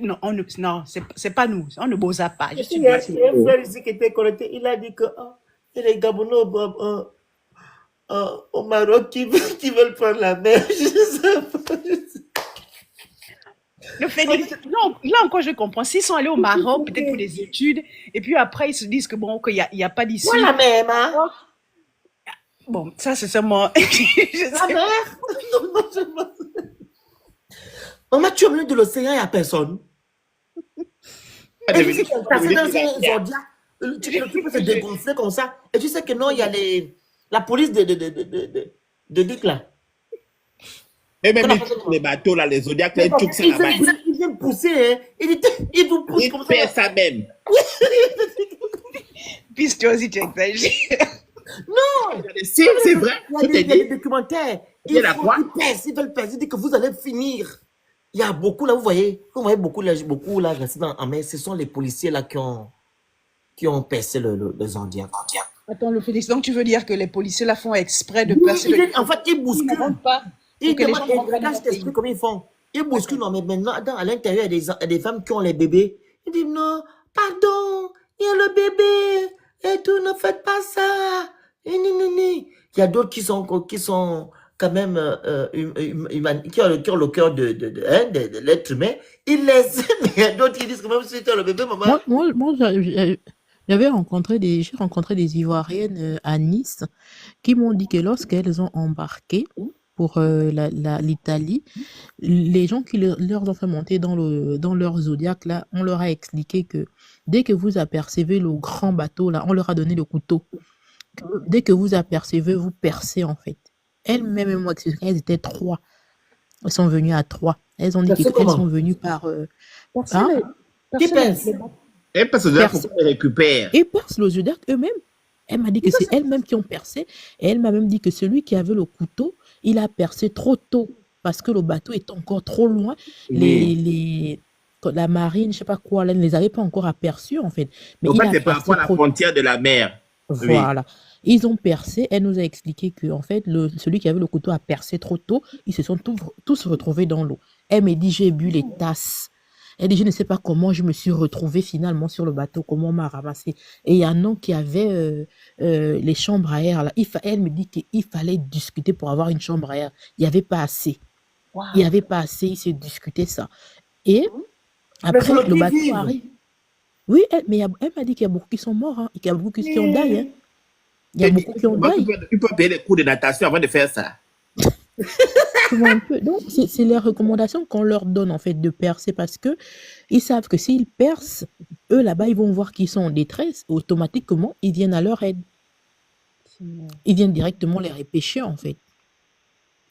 Non, non, c'est pas nous. On ne Boza pas. Je suis Il y a désolée. un frère ici qui était connecté, il a dit que il y a les Gabonais au Maroc qui veulent prendre la mer. Je sais pas. Le Phénix, non, là encore, je comprends. S'ils sont allés au Maroc, peut-être pour des études, et puis après, ils se disent que bon, qu'il n'y a pas d'issue. Moi la même, hein? Bon, ça, c'est seulement. La mer? Non, je pense. Maman, tu es au milieu de l'océan, il n'y a personne. Et tu sais que passer dans un zodiac, tu peux se dégonfler comme ça. Et tu sais que non, il y a la police de Dick là. Et même les bateaux, là, les Zodiacs, là, tout ça là-bas. Ils viennent pousser, hein. Ils vous poussent comme ça. Ils fait ça même. Puis tu aussi, tu exagères. Non! C'est vrai. Il y a des documentaires. Ils veulent pèse. Ils disent que vous allez finir. Il y a beaucoup là, vous voyez beaucoup là, restés en mer. Ce sont les policiers là qui ont percé le Zodiac. Attends, le Félix, donc tu veux dire que les policiers là font exprès de passer En fait, ils bousculent. Ils que les demandent, gens regarde, je t'explique comment ils font. Ils bousculent, non, mais maintenant, à l'intérieur, il y a des femmes qui ont les bébés. Ils disent, non, pardon, il y a le bébé, et tout, ne faites pas ça. Et Il y a d'autres qui sont quand même, qui ont le cœur de l'être humain. Ils laissent, mais il y a d'autres qui disent que même si tu as le bébé, maman. Moi, j'ai rencontré des Ivoiriennes à Nice qui m'ont dit que lorsqu'elles ont embarqué pour l'Italie, les gens qui leur ont fait monter dans leur Zodiac, là, on leur a expliqué que dès que vous apercevez le grand bateau, là, on leur a donné le couteau. Dès que vous apercevez, vous percez, en fait. Elles-mêmes m'ont expliqué qu'elles étaient 3. Elles sont venues à 3. Elles ont dit qu'elles sont venues par... Qui pense? Et parce que pourquoi ils récupèrent? Et percent le Zodiac eux-mêmes. Elle m'a dit que c'est elles-mêmes qui ont percé. Et elle m'a même dit que celui qui avait le couteau, il a percé trop tôt. Parce que le bateau est encore trop loin. La marine, je sais pas quoi, elle ne les avait pas encore aperçus, en fait. Mais en il fait, a c'est par rapport à la frontière de la mer. Voilà. Ils ont percé. Elle nous a expliqué que, en fait, celui qui avait le couteau a percé trop tôt. Ils se sont tous retrouvés dans l'eau. Elle me dit, j'ai bu les tasses. Elle dit, je ne sais pas comment je me suis retrouvée finalement sur le bateau, comment on m'a ramassé. Et il y a un homme qui avait les chambres à air. Là. Elle me dit qu'il fallait discuter pour avoir une chambre à air. Il n'y avait pas assez. Wow. Il n'y avait pas assez, il se discutait ça. Et après, le bateau arrive. Oui, mais elle m'a dit qu'il y a beaucoup qui sont morts. Hein, qu'il y a beaucoup qui ont die. Hein. Il y a beaucoup qui ont die. Tu peux payer les cours de natation avant de faire ça. Donc, c'est les recommandations qu'on leur donne, en fait, de percer parce que ils savent que s'ils percent, eux, là-bas, ils vont voir qu'ils sont en détresse. Automatiquement, ils viennent à leur aide. Ils viennent directement les repêcher, en fait.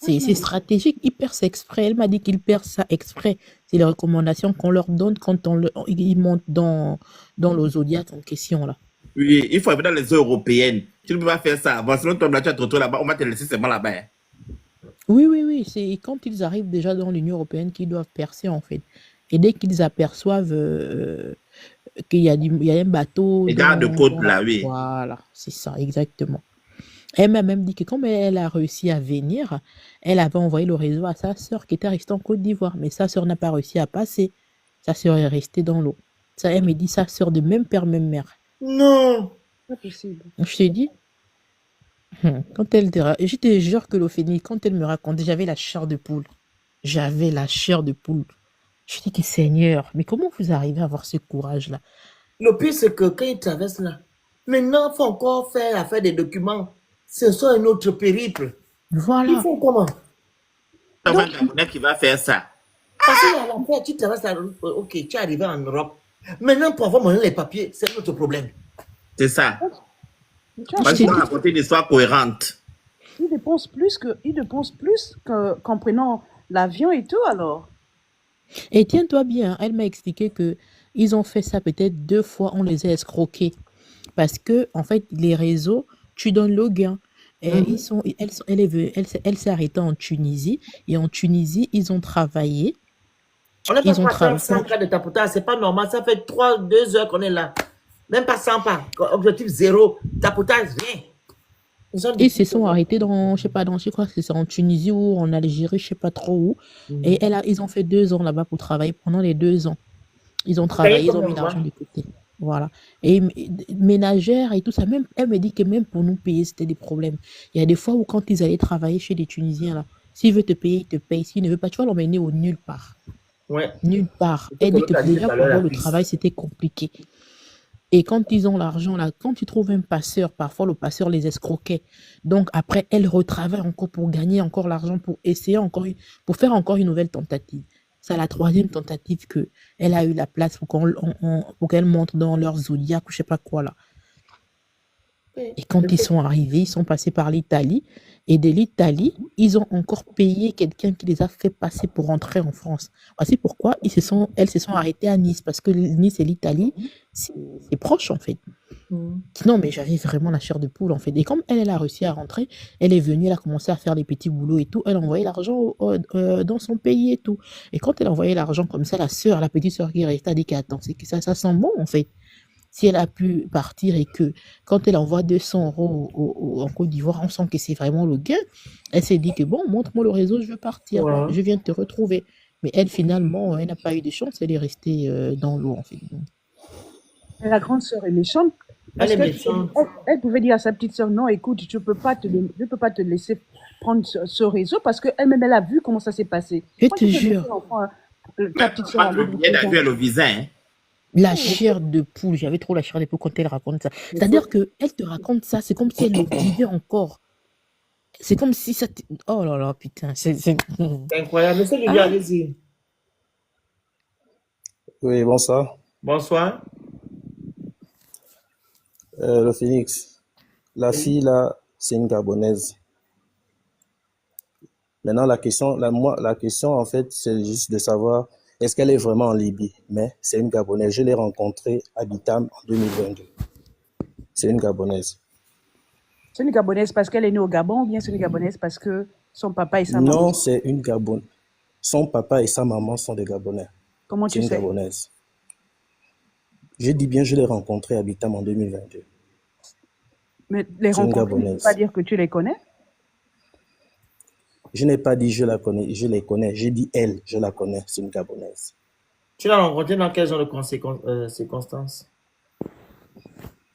C'est stratégique. Ils percent exprès. Elle m'a dit qu'ils percent ça exprès. C'est les recommandations qu'on leur donne quand ils montent dans le Zodiac en question, là. Oui, il faut aller dans les eaux européennes. Tu ne peux pas faire ça. Bon, sinon, toi, là, tu vas te retrouver là-bas. On va te laisser seulement là-bas. Oui. C'est quand ils arrivent déjà dans l'Union européenne qu'ils doivent percer, en fait. Et dès qu'ils aperçoivent qu'il y a un bateau... Les gardes-côtes, là, oui. Voilà, c'est ça, exactement. Elle m'a même dit que comme elle a réussi à venir, elle avait envoyé le réseau à sa sœur qui était restée en Côte d'Ivoire. Mais sa sœur n'a pas réussi à passer. Sa sœur est restée dans l'eau. Ça, elle me dit sa sœur de même père, même mère. Non! Pas possible. Je t'ai dit... Quand elle je te jure que l'Ophénie, quand elle me racontait, j'avais la chair de poule. J'avais la chair de poule. Je dis que Seigneur, mais comment vous arrivez à avoir ce courage-là? Le pire, c'est que quand ils traversent là, maintenant, il faut encore faire l'affaire des documents. Ce sont un autre périple. Voilà. Ils font comment? C'est un Gabonais qui va faire ça. Parce qu'il y a l'affaire, tu traverses la route, ok, tu es arrivé en Europe. Maintenant, pour avoir les papiers, c'est notre problème. C'est ça. Parce qu'on a raconté une histoire cohérente. Ils dépensent plus qu'en prenant l'avion et tout, alors. Et tiens-toi bien, elle m'a expliqué que ils ont fait ça peut-être 2 fois, on les a escroqués. Parce que, en fait, les réseaux, tu donnes le gain. Et Mhm. elle s'est arrêtée en Tunisie. Et en Tunisie, ils ont travaillé. On n'est pas Ils ont prêt à faire travaillé. 100 cas de tapotage, c'est pas normal. Ça fait 2 heures qu'on est là. Même pas 100 pas. Objectif 0. Tapotage, rien. Ils ont Ils dit se sont arrêtés dans, je sais pas, je crois que c'est en Tunisie ou en Algérie, je sais pas trop où. Et ils ont fait 2 ans là-bas pour travailler. Pendant les 2 ans, ils ont payer travaillé, ils ont combien mis de mois? l'argent de côté. Voilà. Et ménagères et tout ça, même, elle me dit que même pour nous payer, c'était des problèmes. Il y a des fois où quand ils allaient travailler chez des Tunisiens, là, s'il veut te payer, il te paye. S'il ne veut pas, tu vas l'emmener au nulle part. Ouais. Nulle part. C'est ce Elle que dit l'autre que a dit déjà tout à pour l'heure, la avoir le cuisse. travail, c'était compliqué. Et quand ils ont l'argent là, quand tu trouves un passeur, parfois le passeur les escroquait. Donc après, elle retravaille encore pour gagner encore l'argent, pour essayer encore, pour faire encore une nouvelle tentative. C'est la 3e tentative que elle a eu la place pour qu'elle montre dans leur zodiaque ou je sais pas quoi là. Et quand ils sont arrivés, ils sont passés par l'Italie. Et de l'Italie, ils ont encore payé quelqu'un qui les a fait passer pour rentrer en France. Voici pourquoi elles se sont arrêtées à Nice, parce que Nice et l'Italie, c'est proche en fait. Non, mais j'avais vraiment la chair de poule en fait. Et comme elle a réussi à rentrer, elle est venue, elle a commencé à faire des petits boulots et tout. Elle a envoyé l'argent dans son pays et tout. Et quand elle a envoyé l'argent comme ça, la petite sœur qui est restée a dit qu'attends, c'est que ça sent bon en fait. Si elle a pu partir et que quand elle envoie 200 € en Côte d'Ivoire, on sent que c'est vraiment le gain. Elle s'est dit que bon, montre-moi le réseau, je veux partir, Ouais. je viens te retrouver. Mais elle, finalement, elle n'a pas eu de chance, elle est restée dans l'eau en fait. Mais la grande sœur est méchante. Parce Elle est que méchante. elle pouvait dire à sa petite sœur, non, écoute, je peux pas te laisser prendre ce réseau parce qu'elle-même, elle a vu comment ça s'est passé. Je Moi, te tu peux laisser jure, l'enfant, ta petite sœur aller Elle a vu dans... le visa, hein. la chair de poule, j'avais trop la chair de poule quand elle raconte ça. C'est-à-dire qu'elle te raconte ça, c'est comme si elle le vivait encore. C'est comme si ça... Oh là là, putain, c'est... C'est incroyable. Monsieur Lydia, allez-y. Oui, bonsoir. Bonsoir. Le Phoenix. La fille là, c'est une Gabonaise. Maintenant, la question en fait, c'est juste de savoir est-ce qu'elle est vraiment en Libye. Mais c'est une Gabonaise. Je l'ai rencontrée à Bitam en 2022. C'est une Gabonaise. C'est une Gabonaise parce qu'elle est née au Gabon ou bien c'est une Gabonaise parce que son papa et sa maman... Non, c'est une Gabonaise. Son papa et sa maman sont des Gabonais. Comment C'est tu une sais? Gabonaise. Je dis bien, je l'ai rencontrée à Bitam en 2022. Mais les C'est une rencontres, ne veut Gabonaise. pas dire que tu les connais. Je n'ai pas dit je la connais, je les connais. J'ai dit elle, je la connais. C'est une Gabonaise. Tu l'as rencontré dans quel genre de circonstances?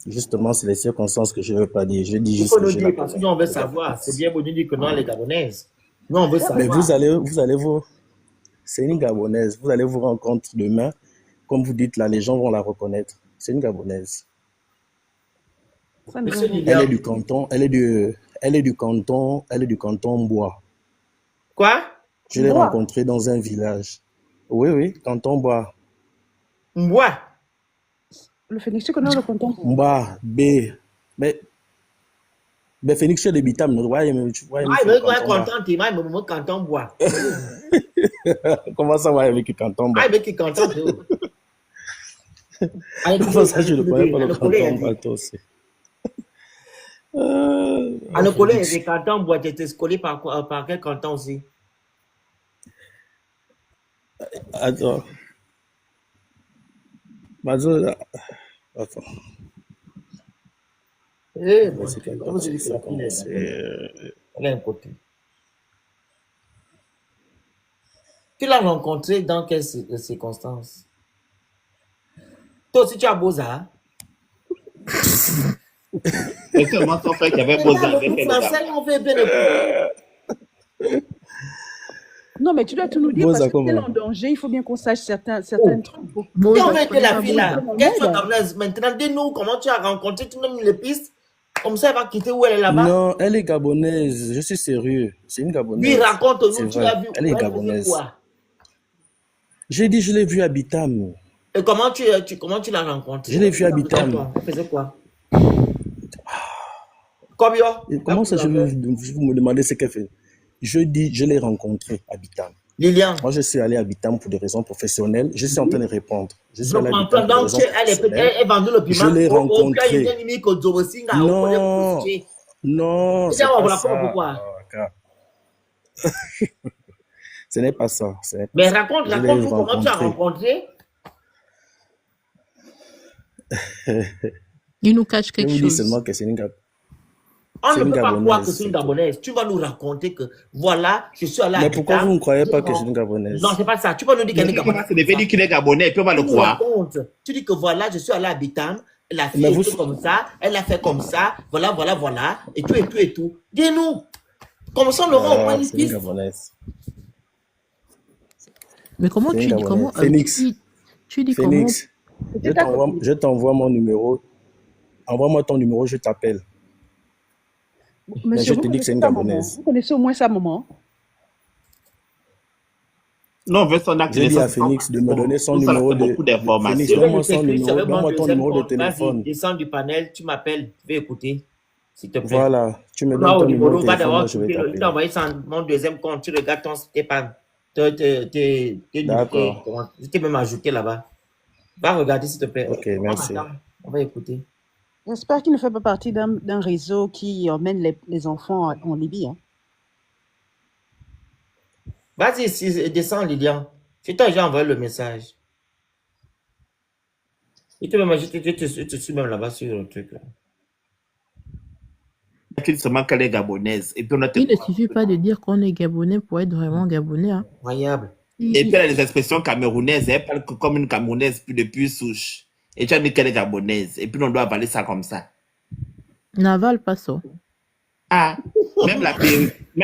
Justement, c'est les circonstances que je ne veux pas dire. Je dis Il juste faut que nous je la dire, parce que connais. nous, on veut savoir. C'est bien beau de dire que non, elle est gabonaise. Nous, on veut Mais savoir. vous allez vous... C'est une Gabonaise. Vous allez vous rencontrer demain. Comme vous dites là, les gens vont la reconnaître. C'est une Gabonaise. Ça ne Monsieur veut rien Elle est Lydia. du canton, elle est du canton Bois. Quoi? Je l'ai Bois. rencontrée dans un village. Oui, canton Bois. Mboua. Le Phoenix, tu connais le canton? Bois, B. Mais Phoenix, tu es de Bitam. Ah, il veut être content, il m'a dit, canton bois. Comment ça va avec le canton Bois? Ah, il veut qu'il content. Comment ça, je ne connais pas le canton Bois, toi aussi. À le collège, les cantons bois, tu étais collé par quel canton aussi? Attends. Attends. Eh, C'est quel comment je dis que la fille elle est un côté. Tu l'as rencontré dans quelles circonstances? Toi aussi, tu as Beaux-Arts. C'est seulement son frère qui avait posé avec elle. Français, on fait bien le Non, mais tu dois tout nous dire Beaux-Arts parce que comment? elle est en danger. Il faut bien qu'on sache certains trucs. Si on met que la fille là, Beaux-Arts. qu'elle soit gabonaise, maintenant, dis-nous comment tu as rencontré, tu nous donnes les pistes. Comme ça, elle va quitter où elle est là-bas. Non, elle est gabonaise. Je suis sérieux. C'est une gabonaise. Lui, raconte-nous, C'est tu vrai. l'as vu. Elle est faisait gabonaise. quoi? J'ai dit, je l'ai vue à Bitam. Et comment tu l'as rencontré? Je l'ai vu à Bitam. Elle faisait quoi? Combien? Et comment ça, vous me demandez ce qu'elle fait? Je dis, je l'ai rencontrée à Bitam. Lilian. Moi, je suis allé à Bitam pour des raisons professionnelles. Je suis en train de répondre. Je suis Je allé à comprends. Bitam pour des Donc, raisons elle est vendue le professionnelles. Je piment l'ai au plat rencontré. ennemi au Zobosinga. Non, non, c'est pas Voilà ça. pourquoi. Ce n'est pas ça. Ce n'est pas Mais ça. raconte Je l'ai comment tu as rencontré. Il nous cache Je quelque vous dis chose. seulement que c'est une Gabonaise. On ne peut pas croire que c'est une Gabonaise. Tu vas nous raconter que voilà, je suis allé à Mais pourquoi Bitam, vous ne croyez pas que c'est une Gabonaise? Non, c'est pas ça. Tu peux nous dire qu'elle est Gabonaise. C'est devenu qu'il est Gabonais, et puis on va le croire. Tu dis que voilà, je suis allé à Bitam, la fille Mais est vous- comme ça, elle a fait comme ça, voilà, et tout. Dis-nous, comme ça on aura au moins une c'est une piste. Gabonaise. Mais comment C'est tu une dis comment Gabonaise. tu dis Phoenix, comment je t'envoie mon numéro. Envoie-moi ton numéro, je t'appelle. Mais Monsieur, je te dis que c'est une Gabonaise. vous connaissez au moins sa maman? Non, on veut son acte J'ai dit à Phoenix de me donner son numéro de... beaucoup d'informations. Phoenix, donne-moi son numéro, donne-moi ton numéro de téléphone. Vas-y, descends du panel, tu m'appelles, je vais écouter, s'il te plaît. Voilà, tu me Va donnes au ton numéro numéro, de va téléphone, d'abord moi je vais tu t'appeler. t'as envoyé ça mon deuxième compte, tu regardes ton D'accord. je t'ai même ajouté là-bas. Va regarder s'il te plaît. Ok, merci. On va écouter. J'espère qu'il ne fait pas partie d'un réseau qui emmène les enfants en Libye. Hein. Vas-y, descends Lilian. C'est toi, j'ai envoyé le message. Je te suis même là-bas sur le truc. Là. Qu'il se manque qu'elle est Gabonaise. Et puis on a Il ne suffit pas de dire qu'on est Gabonais pour être vraiment Gabonais. Hein. Incroyable. Et puis elle a des expressions camerounaises. Elle parle comme une Camerounaise depuis souche. Et tu as dit qu'elle est Gabonaise. Et puis on doit avaler ça comme ça. N'avale pas ça. Ah, même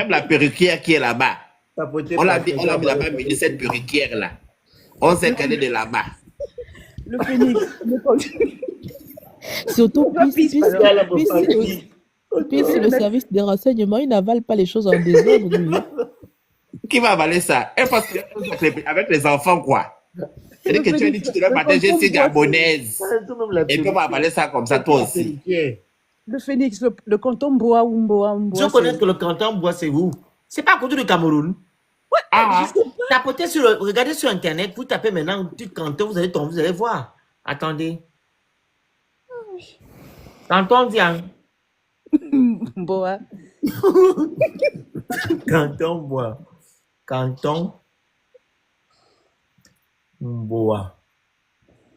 la perruquière qui est là-bas. On l'a mis là-bas, mais cette perruquière là. On sait qu'elle est de là-bas. Le Phoenix. Surtout, puisque le service des renseignements, il n'avale pas les choses en désordre. Lui. Qui va avaler ça? Elle pense avec les enfants, quoi. C'est-à-dire que tu as dit tout à l'heure matin, je suis gabonaise. Et puis on va avaler ça comme ça, toi aussi. Le Phoenix, le canton Boa ou Mboa. Je connais que le canton Bois, c'est où? C'est pas à côté du Cameroun. Ah, Tapotez regardez sur Internet, vous tapez maintenant du canton, vous allez tomber, vous allez voir. Attendez. Canton Diang. Boa. Canton Bois. Canton Bois.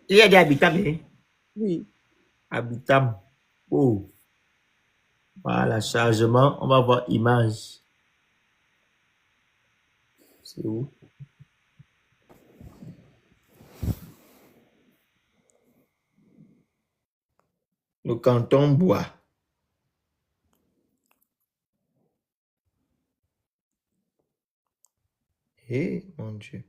Il y a des habitants, hein? Oui. Habitants. Oh. Voilà, chargement. On va voir image. C'est où? Le canton Bois. Eh, mon Dieu.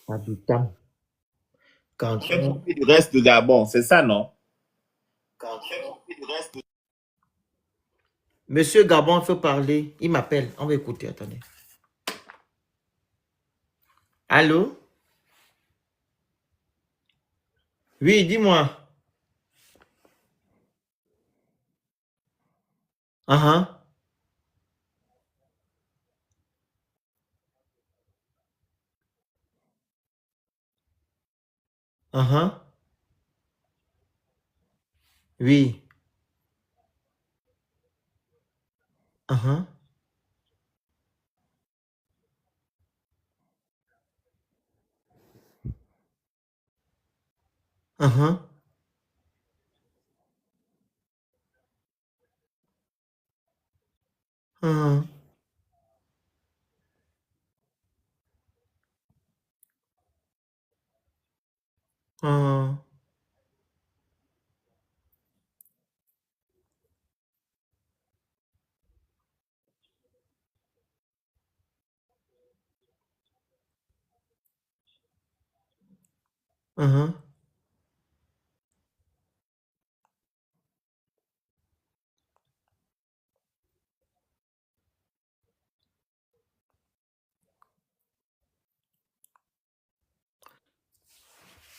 Habitant. Canton. du reste du Gabon, c'est ça, non? Monsieur Gabon veut parler. Il m'appelle. On va écouter. Attendez. Allô? Oui, dis-moi. Oui.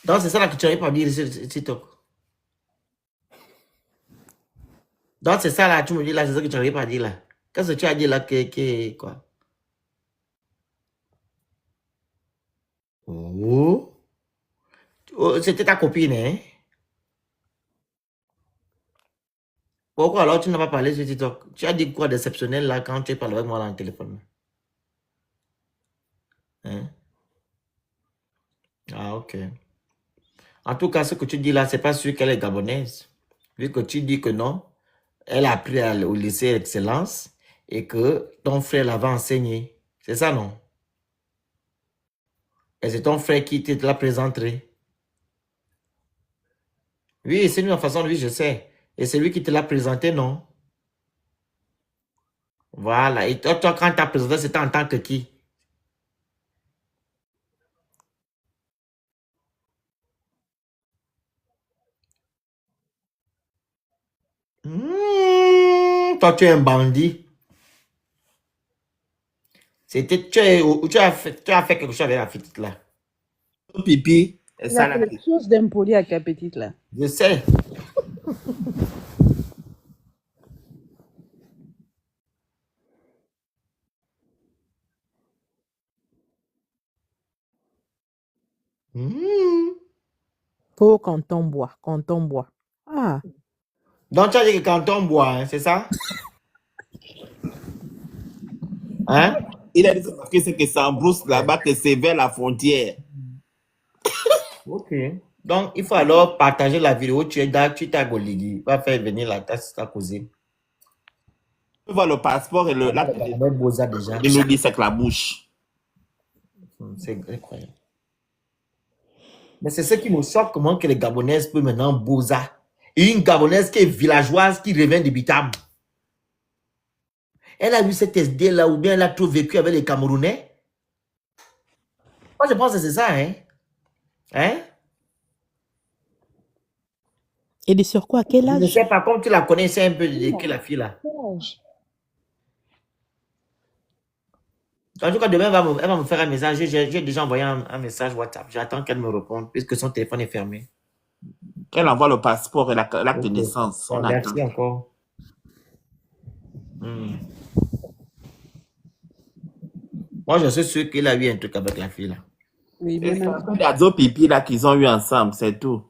Donc, c'est ça là que tu n'arrives pas à dire sur TikTok. Donc, c'est ça là, tu me dis là, c'est ça que tu n'arrives pas à dire là. Qu'est-ce que tu as dit là quoi? Oh. Oh, c'était ta copine, hein? Pourquoi alors tu n'as pas parlé sur TikTok? Tu as dit quoi d'exceptionnel là quand tu parles avec moi dans le téléphone? Hein? Ah, ok. En tout cas, ce que tu dis là, c'est pas sûr qu'elle est gabonaise. Vu que tu dis que non, elle a appris au lycée Excellence et que ton frère l'avait enseigné. C'est ça, non? Et c'est ton frère qui te l'a présenté. Oui, c'est une façon de vivre, je sais. Et c'est lui qui te l'a présenté, non? Voilà. Et toi quand tu as présenté, c'était en tant que qui? Toi, tu es un bandit. C'était, tu as fait quelque chose avec la petite là. Pipi, et Il ça a là. quelque chose d'impoli avec la petite là. Je sais. Faut quand on boit, quand on boit. Ah, Donc, tu as dit que quand on boit, hein, c'est ça? Hein? Il a dit que c'est que ça embrousse là-bas, que c'est vers la frontière. Ok. Donc, il faut alors partager la vidéo. Tu es à Goligi. Va faire venir ta cousine. Tu vois le passeport et le l'acte de Avec Boza déjà. il nous dit c'est que la bouche. C'est incroyable. Mais c'est ce qui me choque, comment que les Gabonaises peuvent maintenant Boza. Et une Gabonaise qui est villageoise, qui revient de Bitam. Elle a vu cette SD là, ou bien elle a trop vécu avec les Camerounais. Moi, je pense que c'est ça, hein? Hein? et de sur quoi? À quel Je ne âge? sais pas, comme tu la connaissais un peu de la fille là. En tout cas, demain, elle va me faire un message. J'ai déjà envoyé un message WhatsApp. J'attends qu'elle me réponde, puisque son téléphone est fermé. Elle envoie le passeport et l'acte de naissance. On attend. Merci encore. Moi, je suis sûr qu'il a eu un truc avec la fille là. Oui, Et bien il y a deux pipis là qu'ils ont eu ensemble, c'est tout.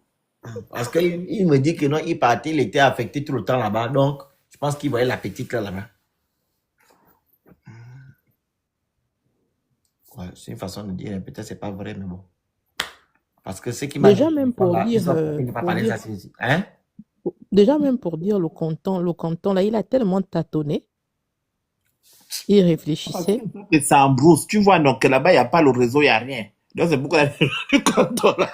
Parce qu'il me dit que non, il partait, il était affecté tout le temps là-bas. Donc, je pense qu'il voyait la petite là-bas. Ouais, c'est une façon de dire, peut-être c'est pas vrai, mais bon. Parce que ce qui m'a dit, Déjà même pour dire, il ne pas parler ça, hein? déjà même pour dire le canton là, il a tellement tâtonné. Il réfléchissait. Et ça embrousse. Tu vois, donc là-bas, il n'y a pas le réseau, il n'y a rien. Donc c'est pourquoi le canton là.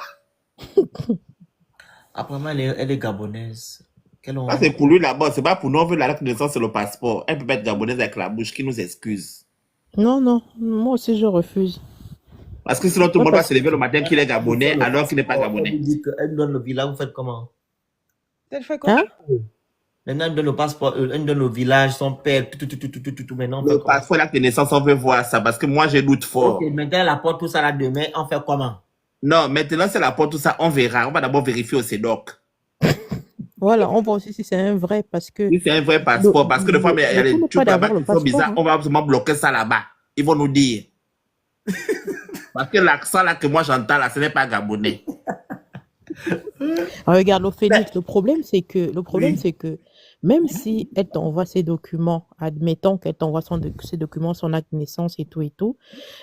Apparemment, elle est gabonaise. Ça, c'est pour lui là-bas. C'est pas pour nous, on veut la date de naissance, c'est le passeport. Elle peut pas être gabonaise avec la bouche, qui nous excuse. Non, non, moi aussi je refuse. Parce que sinon, tout le monde va se lever le matin qu'il est gabonais, alors qu'il n'est pas gabonais. Elle dit qu'elle donne le village, vous faites comment? Elle fait quoi? Hein? Maintenant, elle donne le passeport, elle donne le village, son père, tout. Maintenant, on fait Le comment? passeport, l'acte de naissance, on veut voir ça, parce que moi, j'ai doute fort. Ok, maintenant, elle apporte tout ça là demain, on fait comment? Non, maintenant, c'est la porte, tout ça, on verra. On va d'abord vérifier au CEDOC. Voilà, on voit aussi si c'est un vrai parce que. Si c'est un vrai passeport, parce que des fois, il y a des trucs là-bas qui sont bizarres, on va absolument bloquer ça là-bas. Ils vont nous dire. Parce que l'accent là que moi j'entends là, ce n'est pas gabonais. Regarde, Ophénix, le problème c'est que même si elle t'envoie ses documents, admettons qu'elle t'envoie ses documents, son acte de naissance et tout,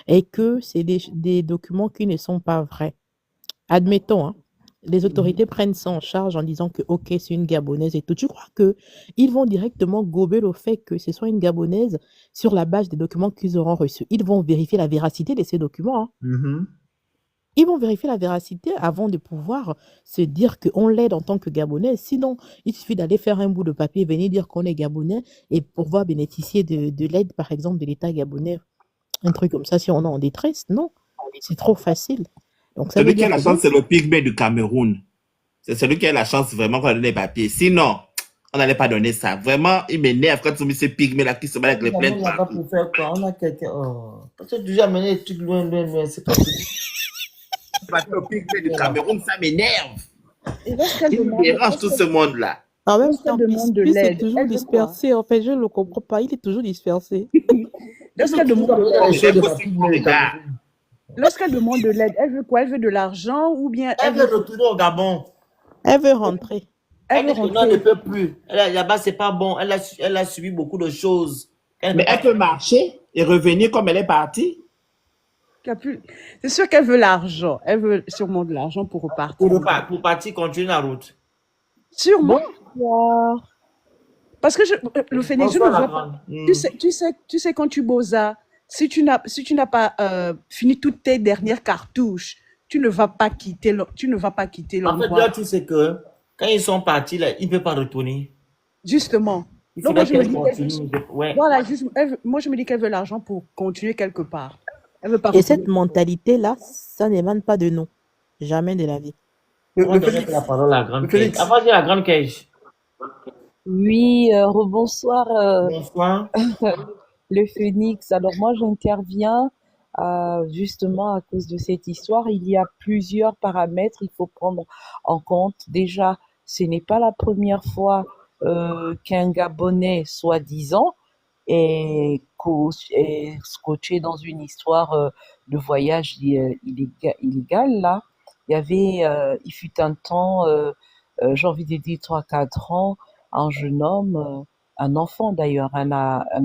et que c'est des documents qui ne sont pas vrais. Admettons, hein, les autorités prennent ça en charge en disant que ok, c'est une Gabonaise et tout. Tu crois que ils vont directement gober le fait que ce soit une Gabonaise sur la base des documents qu'ils auront reçus? Ils vont vérifier la véracité de ces documents, hein. Ils vont vérifier la véracité avant de pouvoir se dire qu'on l'aide en tant que Gabonais. Sinon, il suffit d'aller faire un bout de papier, venir dire qu'on est Gabonais et pouvoir bénéficier de l'aide, par exemple, de l'État gabonais. Un truc comme ça, si on est en détresse, non. C'est trop facile. Donc, ça veut Celui qui a dire la que chance, c'est le pygmée du Cameroun. C'est celui qui a la chance vraiment qu'on a donné les papiers. Sinon, on n'allait pas donner ça. Vraiment, il m'énerve quand tu mets ces pygmées là qui se battent avec les plaintes partout. Pour faire quoi? On a quelqu'un. Oh. Parce que tu as déjà amené les trucs loin. C'est pas Parce que le pygmée du Cameroun, ça m'énerve. Et lorsqu'elle Il demande, dérange tout ce monde là. En même Lorsqu'elle temps, demande de Puis c'est l'aide, toujours elle veut quoi? dispersé. En fait, je ne le comprends pas. Il est toujours dispersé. Lorsqu'elle Toujours demande de dans les l'aide, choses de Impossible, Patrick Moïse les au gars. Cameroun. lorsqu'elle demande de l'aide, elle veut quoi? Elle veut de l'argent ou bien Elle veut retourner au Gabon. Elle veut rentrer. elle Elle veut dit que non, elle ne rentrer? peut plus. Là-bas, c'est pas bon. Elle a subi beaucoup de choses. Elle ne Mais peut pas elle peut marcher et revenir comme elle est partie. C'est sûr qu'elle veut l'argent. Elle veut sûrement de l'argent pour repartir. pour partir, continuer la route. Sûrement. Bonsoir. Parce que le Phénix, je ne Bonsoir, la vois pas. grande. Tu sais, quand tu bosses, si tu n'as pas fini toutes tes dernières cartouches, tu ne vas pas quitter En fait, l'endroit. là, tu sais que quand ils sont partis, là, ils ne peuvent pas retourner. Justement. Il Donc, moi, faudrait je me qu'elle dis continue. Ouais. voilà, moi, je me dis qu'elle veut l'argent pour continuer quelque part. Elle veut pas Et retourner. cette mentalité-là, ça n'émane pas de nous. Jamais de la vie. On va donner la parole à la grande Cage. Avant, j'ai la grande Cage. Oui, rebonsoir, Bonsoir. le Phénix. Alors moi, j'interviens justement à cause de cette histoire. Il y a plusieurs paramètres il faut prendre en compte. Déjà, ce n'est pas la première fois qu'un Gabonais, soi-disant, est scotché dans une histoire de voyage illégal, là. Il fut un temps, j'ai envie de dire 3-4 ans, un jeune homme, un enfant d'ailleurs, un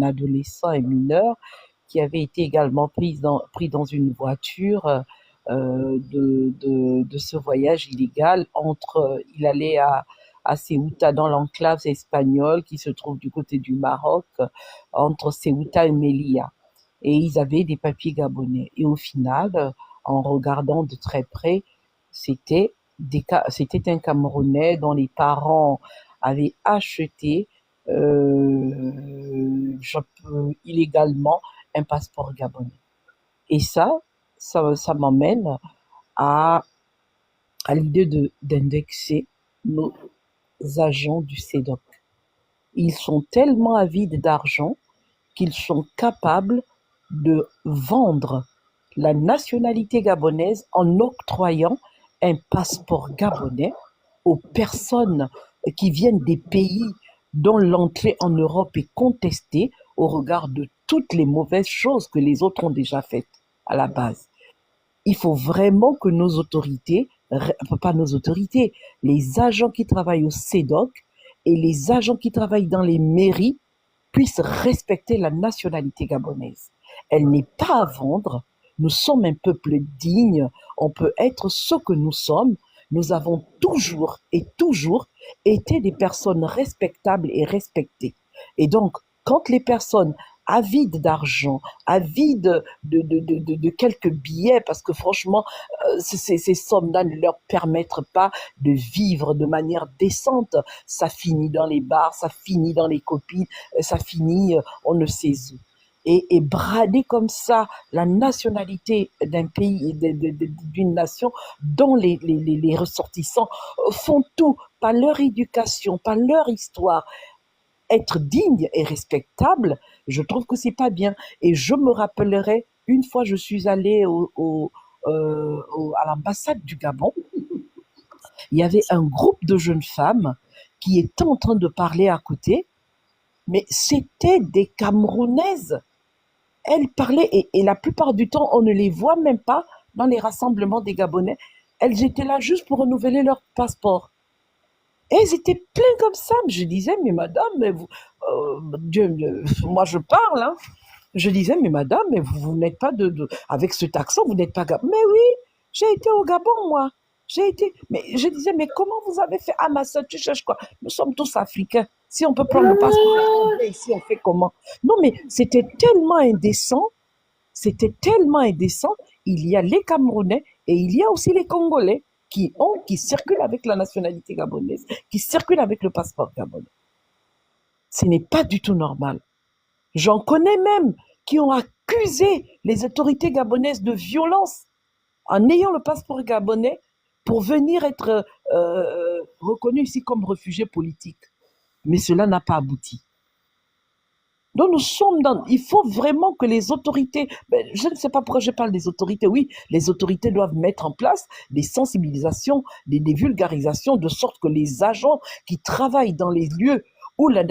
adolescent et mineur, qui avait été également pris dans une voiture de ce voyage illégal il allait à Ceuta, dans l'enclave espagnole qui se trouve du côté du Maroc, entre Ceuta et Melilla. Et ils avaient des papiers gabonais. Et au final, en regardant de très près, c'était un Camerounais dont les parents avaient acheté illégalement un passeport gabonais. Et ça m'emmène à l'idée d'indexer nos agents du CEDOC. Ils sont tellement avides d'argent qu'ils sont capables de vendre la nationalité gabonaise en octroyant un passeport gabonais aux personnes qui viennent des pays dont l'entrée en Europe est contestée au regard de toutes les mauvaises choses que les autres ont déjà faites à la base. Il faut vraiment que les agents qui travaillent au CEDOC et les agents qui travaillent dans les mairies puissent respecter la nationalité gabonaise. Elle n'est pas à vendre. Nous sommes un peuple digne. On peut être ce que nous sommes. Nous avons toujours été des personnes respectables et respectées. Et donc, quand les personnes avides d'argent, avides de quelques billets, parce que franchement, ces sommes-là ne leur permettent pas de vivre de manière décente. Ça finit dans les bars, ça finit dans les copines, ça finit on ne sait où. Et brader comme ça la nationalité d'un pays, d'une nation dont les ressortissants font tout, par leur éducation, par leur histoire, être digne et respectable, je trouve que c'est pas bien. Et je me rappellerai, une fois je suis allée à l'ambassade du Gabon, il y avait un groupe de jeunes femmes qui étaient en train de parler à côté, mais c'était des Camerounaises. Elles parlaient, et la plupart du temps, on ne les voit même pas dans les rassemblements des Gabonais. Elles étaient là juste pour renouveler leur passeport. Et elles étaient pleines comme ça. Je disais, mais madame, mais vous, moi je parle, hein. Je disais, mais madame, mais vous n'êtes pas avec cet accent, vous n'êtes pas Gabon. Mais oui, j'ai été au Gabon, moi. Mais je disais, mais comment vous avez fait? Ah, ma soeur, tu cherches quoi? Nous sommes tous africains. Si on peut prendre le passeport ici, on fait comment? Non, mais c'était tellement indécent. Il y a les Camerounais et il y a aussi les Congolais qui circulent avec la nationalité gabonaise, qui circulent avec le passeport gabonais. Ce n'est pas du tout normal. J'en connais même qui ont accusé les autorités gabonaises de violence en ayant le passeport gabonais pour venir être reconnus ici comme réfugiés politiques. Mais cela n'a pas abouti. Donc nous sommes dans... Il faut vraiment que les autorités... Ben, je ne sais pas pourquoi je parle des autorités. Oui, les autorités doivent mettre en place des sensibilisations, des vulgarisations, de sorte que les agents qui travaillent dans les lieux où la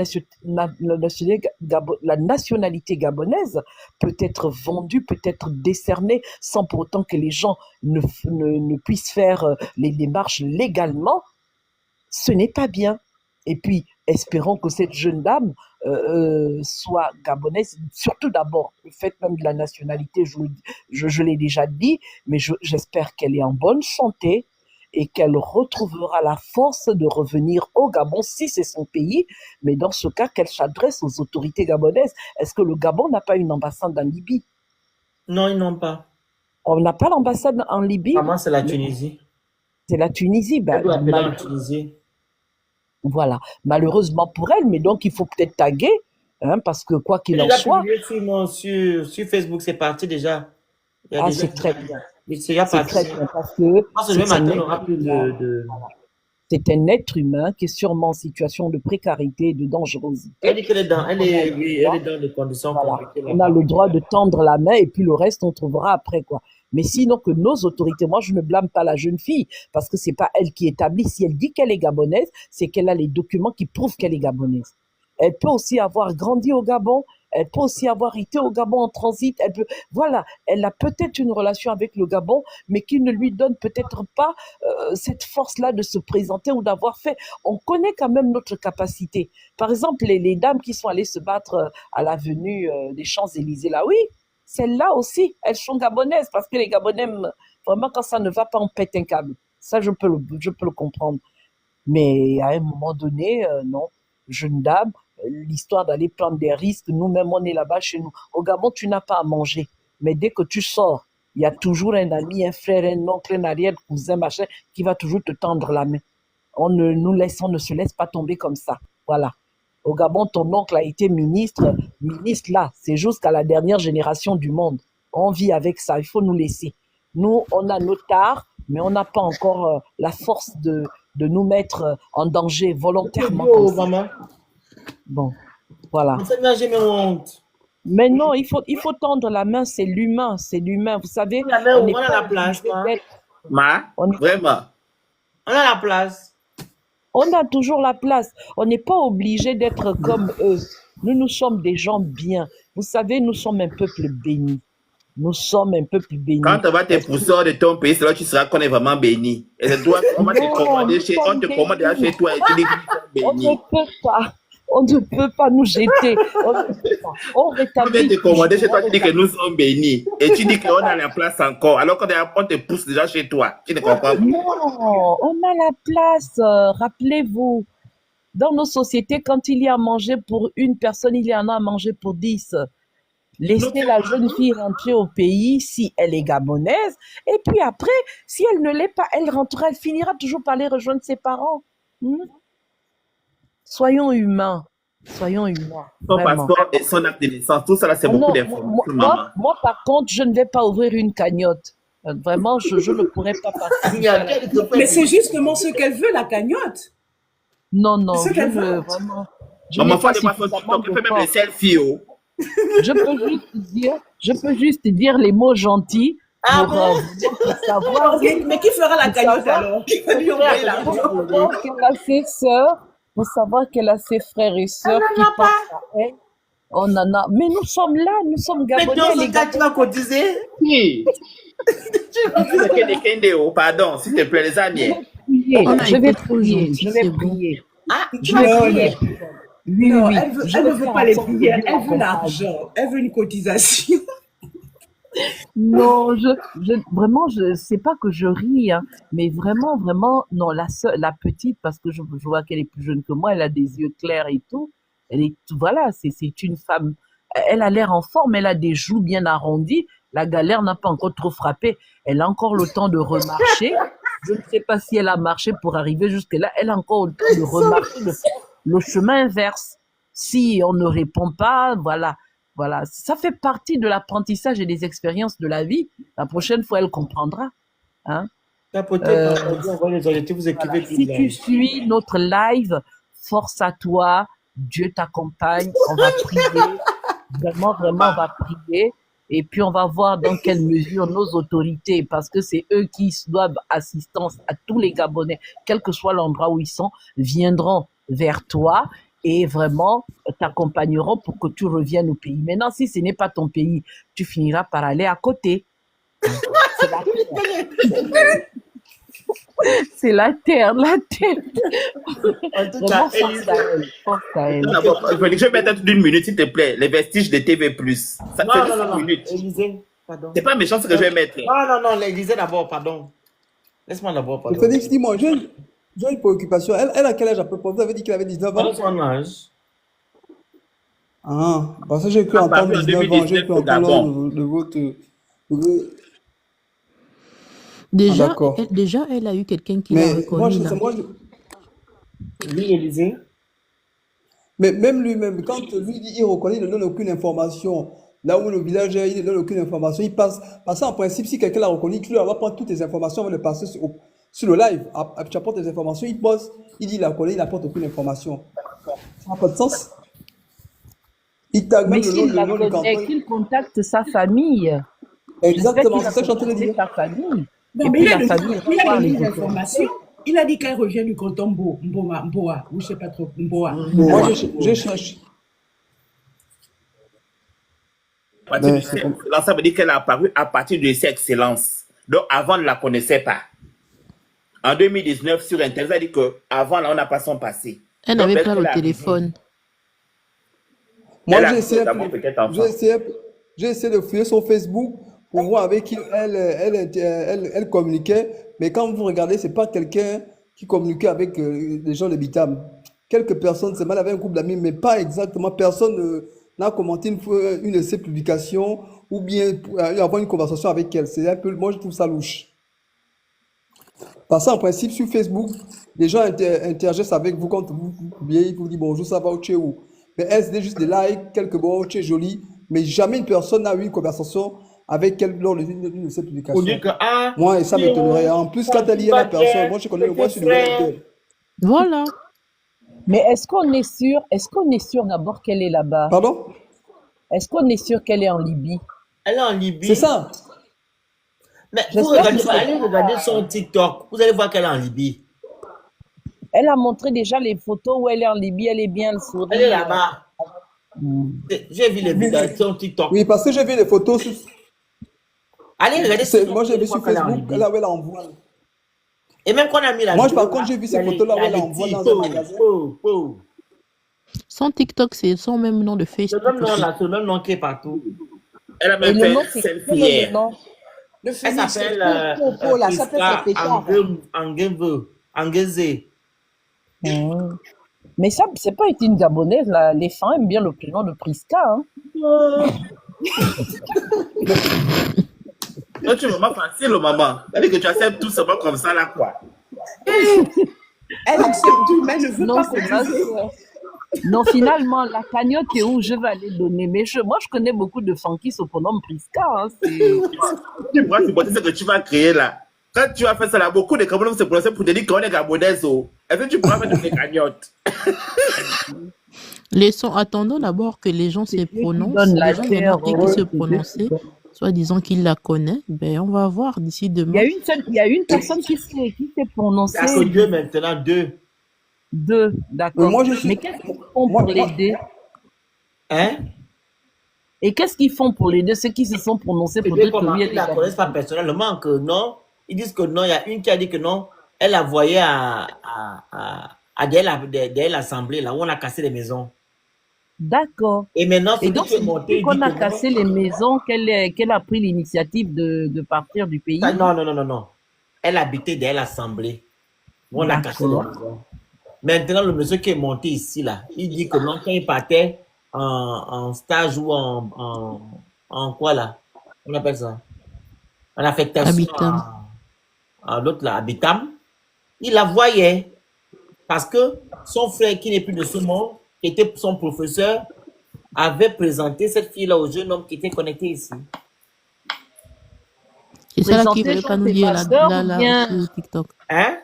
nationalité gabonaise peut être vendue, peut être décernée, sans pour autant que les gens ne puissent faire les démarches légalement, ce n'est pas bien. Et puis, espérons que cette jeune dame soit gabonaise, surtout d'abord, le fait même de la nationalité, je l'ai déjà dit, mais j'espère qu'elle est en bonne santé et qu'elle retrouvera la force de revenir au Gabon, si c'est son pays, mais dans ce cas, qu'elle s'adresse aux autorités gabonaises. Est-ce que le Gabon n'a pas une ambassade en Libye? Non, ils n'ont pas. On n'a pas l'ambassade en Libye? Vraiment, c'est la Tunisie. C'est la Tunisie. Elle doit appeler la Tunisie. Voilà, malheureusement pour elle, mais donc il faut peut-être taguer, hein, parce que quoi qu'il en soit... Sur Facebook, c'est parti déjà. Ah, c'est très bien. C'est très bien parce que c'est un être humain qui est sûrement en situation de précarité et de dangerosité. Elle dit qu'elle est dans des conditions compliquées. On a le droit de tendre la main et puis le reste, on trouvera après, quoi. Mais sinon que nos autorités, moi je ne blâme pas la jeune fille parce que c'est pas elle qui établit. Si elle dit qu'elle est gabonaise, c'est qu'elle a les documents qui prouvent qu'elle est gabonaise. Elle peut aussi avoir grandi au Gabon, elle peut aussi avoir été au Gabon en transit. Voilà, elle a peut-être une relation avec le Gabon, mais qui ne lui donne peut-être pas cette force-là de se présenter ou d'avoir fait. On connaît quand même notre capacité. Par exemple, les dames qui sont allées se battre à l'avenue des Champs-Élysées, là, oui. Celles-là aussi, elles sont gabonaises parce que les Gabonais, vraiment, quand ça ne va pas, on pète un câble. Ça, je peux le comprendre. Mais à un moment donné, non, jeune dame, l'histoire d'aller prendre des risques, nous-mêmes, on est là-bas chez nous. Au Gabon, tu n'as pas à manger. Mais dès que tu sors, il y a toujours un ami, un frère, un oncle, un arrière, cousin, machin, qui va toujours te tendre la main. On ne se laisse pas tomber comme ça. Voilà. Au Gabon, ton oncle a été ministre là, c'est jusqu'à la dernière génération du monde. On vit avec ça, il faut nous laisser. Nous, on a nos tares, mais on n'a pas encore la force de nous mettre en danger volontairement. Bon, voilà. J'ai honte. Mais non, il faut tendre la main, c'est l'humain. Vous savez, on a la place. Vraiment. On a la place. On a toujours la place. On n'est pas obligé d'être comme eux. Nous sommes des gens bien. Vous savez, nous sommes un peuple béni. Nous sommes un peuple béni. Quand on va te pousser hors de ton pays, c'est là que tu seras qu'on est vraiment béni. Et c'est toi, on va te commander chez toi et tu dis que tu es béni. On ne peut pas nous jeter. On rétablit. On va te commander chez toi, tu dis que nous sommes bénis. Et tu dis qu'on a la place encore. Alors qu'on te pousse déjà chez toi. Tu ne comprends pas. Non, on a la place. Rappelez-vous, dans nos sociétés, quand il y a à manger pour une personne, il y en a à manger pour 10. Laissez la jeune fille rentrer au pays si elle est gabonaise. Et puis après, si elle ne l'est pas, elle rentrera, elle finira toujours par aller rejoindre ses parents. Soyons humains. Soyons humains. Son passeport et son acte de naissance, tout ça, c'est beaucoup d'informations. Moi, par contre, je ne vais pas ouvrir une cagnotte. Vraiment, je ne pourrais pas passer. Mais c'est justement ce qu'elle veut, la cagnotte. Non, C'est ce qu'elle veut. vraiment. Maman, faut faire même les selfies. Je peux juste dire les mots gentils pour savoir. Mais qui fera la cagnotte alors? Qui va lui envoyer l'argent? Qu'elle a ses sœurs, pour savoir qu'elle a ses frères et sœurs qui passent à elle. On en a. Mais nous sommes là, nous sommes Gabonais. Mais dans ce cas, tu vas cotiser? Oui. Pardon, s'il te plaît, les amis. Je vais prier. Ah, tu vas prier. Oui. Elle ne veut pas les prières, elle veut l'argent, elle veut une cotisation. Non, vraiment, c'est pas que je ris, hein, mais vraiment, non, la petite, parce que je vois qu'elle est plus jeune que moi, elle a des yeux clairs et tout. Voilà, c'est une femme. Elle a l'air en forme, elle a des joues bien arrondies. La galère n'a pas encore trop frappé. Elle a encore le temps de remarcher. Je ne sais pas si elle a marché pour arriver jusque-là. Elle a encore le temps de remarcher le chemin inverse. Si on ne répond pas, voilà. Ça fait partie de l'apprentissage et des expériences de la vie. La prochaine fois, elle comprendra. Hein? Si tu suis notre live, force à toi, Dieu t'accompagne, on va prier. Vraiment, vraiment, on va prier. Et puis, on va voir dans quelle mesure nos autorités, parce que c'est eux qui doivent assistance à tous les Gabonais, quel que soit l'endroit où ils sont, viendront vers toi et vraiment t'accompagneront pour que tu reviennes au pays. Maintenant, si ce n'est pas ton pays, tu finiras par aller à côté. C'est la terre. C'est la terre, la terre. En tout cas, Vraiment, force à elle. Force à elle. d'abord, je vais mettre d'une minute, s'il te plaît, les vestiges de TV+. Ça fait Non, non, 5 non, non. minutes. Élysée, pardon. C'est pas méchant ce que je vais mettre. Non, non, non, Élysée d'abord, pardon. Laisse-moi d'abord, Et pardon. Félix, dis-moi, j'ai une préoccupation. Elle a quel âge à peu près? Vous avez dit qu'elle avait 19 ans? Pardon son âge. Ah, parce que j'ai cru Apparu entendre en 19 ans, j'ai 2019 cru au entendre Gabon. de votre... Ah, Déjà, d'accord. elle a eu quelqu'un qui l'a Mais moi, reconnue là. Oui, Élysée. Mais même lui-même, quand lui dit il reconnaît, il ne donne aucune information. Là où le village est, il ne donne aucune information. Il passe. Parce qu'en principe, si quelqu'un l'a reconnu, tu dois prendre toutes les informations avant de passer sur le live. Tu apportes les informations, il pose, il dit il la connaît, il n'apporte aucune information. Ça n'a pas de sens. Il tag Mais même s'il la le nom du connaît, canton. qu'il contacte sa famille. Exactement, J'espère c'est ça que je suis en train de qu'il dire. a contacté sa famille. Non, Et mais puis il a la famille va il a voir donné les des autorités. informations. Il a dit qu'elle revient du canton Mboa, ou je sais pas trop, Mboa. Moi, je cherche. Ben, c'est comme... Là, ça veut dire qu'elle a apparu à partir de ses excellences. Donc, avant, on ne la connaissait pas. En 2019, sur Internet, ça dit qu'avant, là, on n'a pas son passé. Elle Donc, n'avait dès pas qu'elle le est arrivée, téléphone. Moi, elle a cru d'abord peut-être enfant. j'ai essayé de fouiller son Facebook pour voir avec qui elle communiquait. Mais quand vous regardez, c'est pas quelqu'un qui communiquait avec les gens de Bitam. Quelques personnes, c'est mal avec un groupe d'amis, mais pas exactement. Personne n'a commenté une de ses publications ou bien avoir une conversation avec elle. C'est un peu, moi, je trouve ça louche. Parce qu'en principe, sur Facebook, les gens interagissent avec vous quand vous publiez, ils vous disent bonjour, ça va, où tu es où? Mais elle, c'était juste des likes, quelques bons, tu es joli, mais jamais une personne n'a eu une conversation avec elle lors d'une de ces Pour publications. dire que, ah, Moi, et ça m'étonnerait. En plus, quand elle y est la personne, moi, je connais le voix sur le web. Voilà. Mais est-ce qu'on est sûr d'abord qu'elle est là-bas? Pardon? Est-ce qu'on est sûr qu'elle est en Libye? elle est en Libye. C'est ça. Mais vous J'espère regardez, que c'est allez regarder son TikTok. Vous allez voir qu'elle est en Libye. Elle a montré déjà les photos où elle est en Libye, elle est bien, elle sourit. Elle est là-bas. Hmm. J'ai vu les vidéos sur TikTok. Oui, parce que j'ai vu les photos sur... Allez regarder Moi, j'ai vu sur Facebook, elle là où elle envoie. Et même quand on a mis la Moi, vidéo, par contre, j'ai vu ces photos-là où elle envoie dans un magasin. Son TikTok, c'est son même nom de C'est Facebook. le même nom aussi. là, c'est le même nom qui est partout. Elle a Et même le nom, fait c'est selfie quel est hier. le nom? Le Elle Phoenix, s'appelle là, ça peut Priska répéter. Angeze. Hmm. Mais ça, c'est pas une Gabonaise, là. Les femmes aiment bien le prénom de Priska, hein. Donc, tu es vraiment facile, maman. C'est-à-dire que tu acceptes tout seulement comme ça, là, quoi. Elle accepte tout, mais elle ne veut Non, pas c'est pas préciser. ça. Non, finalement, la cagnotte est où je vais aller donner. Mais moi, je connais beaucoup de femmes qui se prénomment Priska, hein. Tu pourras supporter ce que tu vas créer, là. Quand tu vas faire ça, là, beaucoup de Camerounais vont se prononcer pour te dire qu'on est Gabonais. Est-ce que tu pourras faire des cagnottes? Attendons d'abord que les gens se prononcent. donne la Les gens terre, ont marqué qui se prononcer, soit disant qu'ils la connaissent. Ben, on va voir d'ici Il demain. y a une personne qui s'est prononcée. Il y a que deux maintenant, deux. Deux, d'accord. Moi, je suis... Mais qu'est-ce qu'ils font pour l'aider? Hein? Et qu'est-ce qu'ils font pour l'aider? Ceux qui se sont prononcés pour Peut-être dire que comment lui ils ne la connaissent pas personnellement, que non. Ils disent que non. Il y a une qui a dit que non. Elle la voyait derrière l'assemblée, là où on a cassé les maisons. D'accord. Et maintenant, Et celui donc, qui est c'est monté, depuis il qu'on dit a que non. cassé les maisons qu'elle a pris l'initiative de partir du pays. Ah, non. Elle habitait derrière l'assemblée. Où on a cassé les D'accord. maisons. Maintenant, le monsieur qui est monté ici, là, il dit que non, quand il partait en stage ou en quoi, là? On appelle ça? En affectation Habitam. à l'autre, là, Habitam. Il la voyait. Parce que son frère, qui n'est plus de ce monde, qui était son professeur, avait présenté cette fille-là au jeune homme qui était connecté ici. C'est ça là qui Présenter ne veut pas genre nous tes dire pasteurs ou là bien sur TikTok. Hein?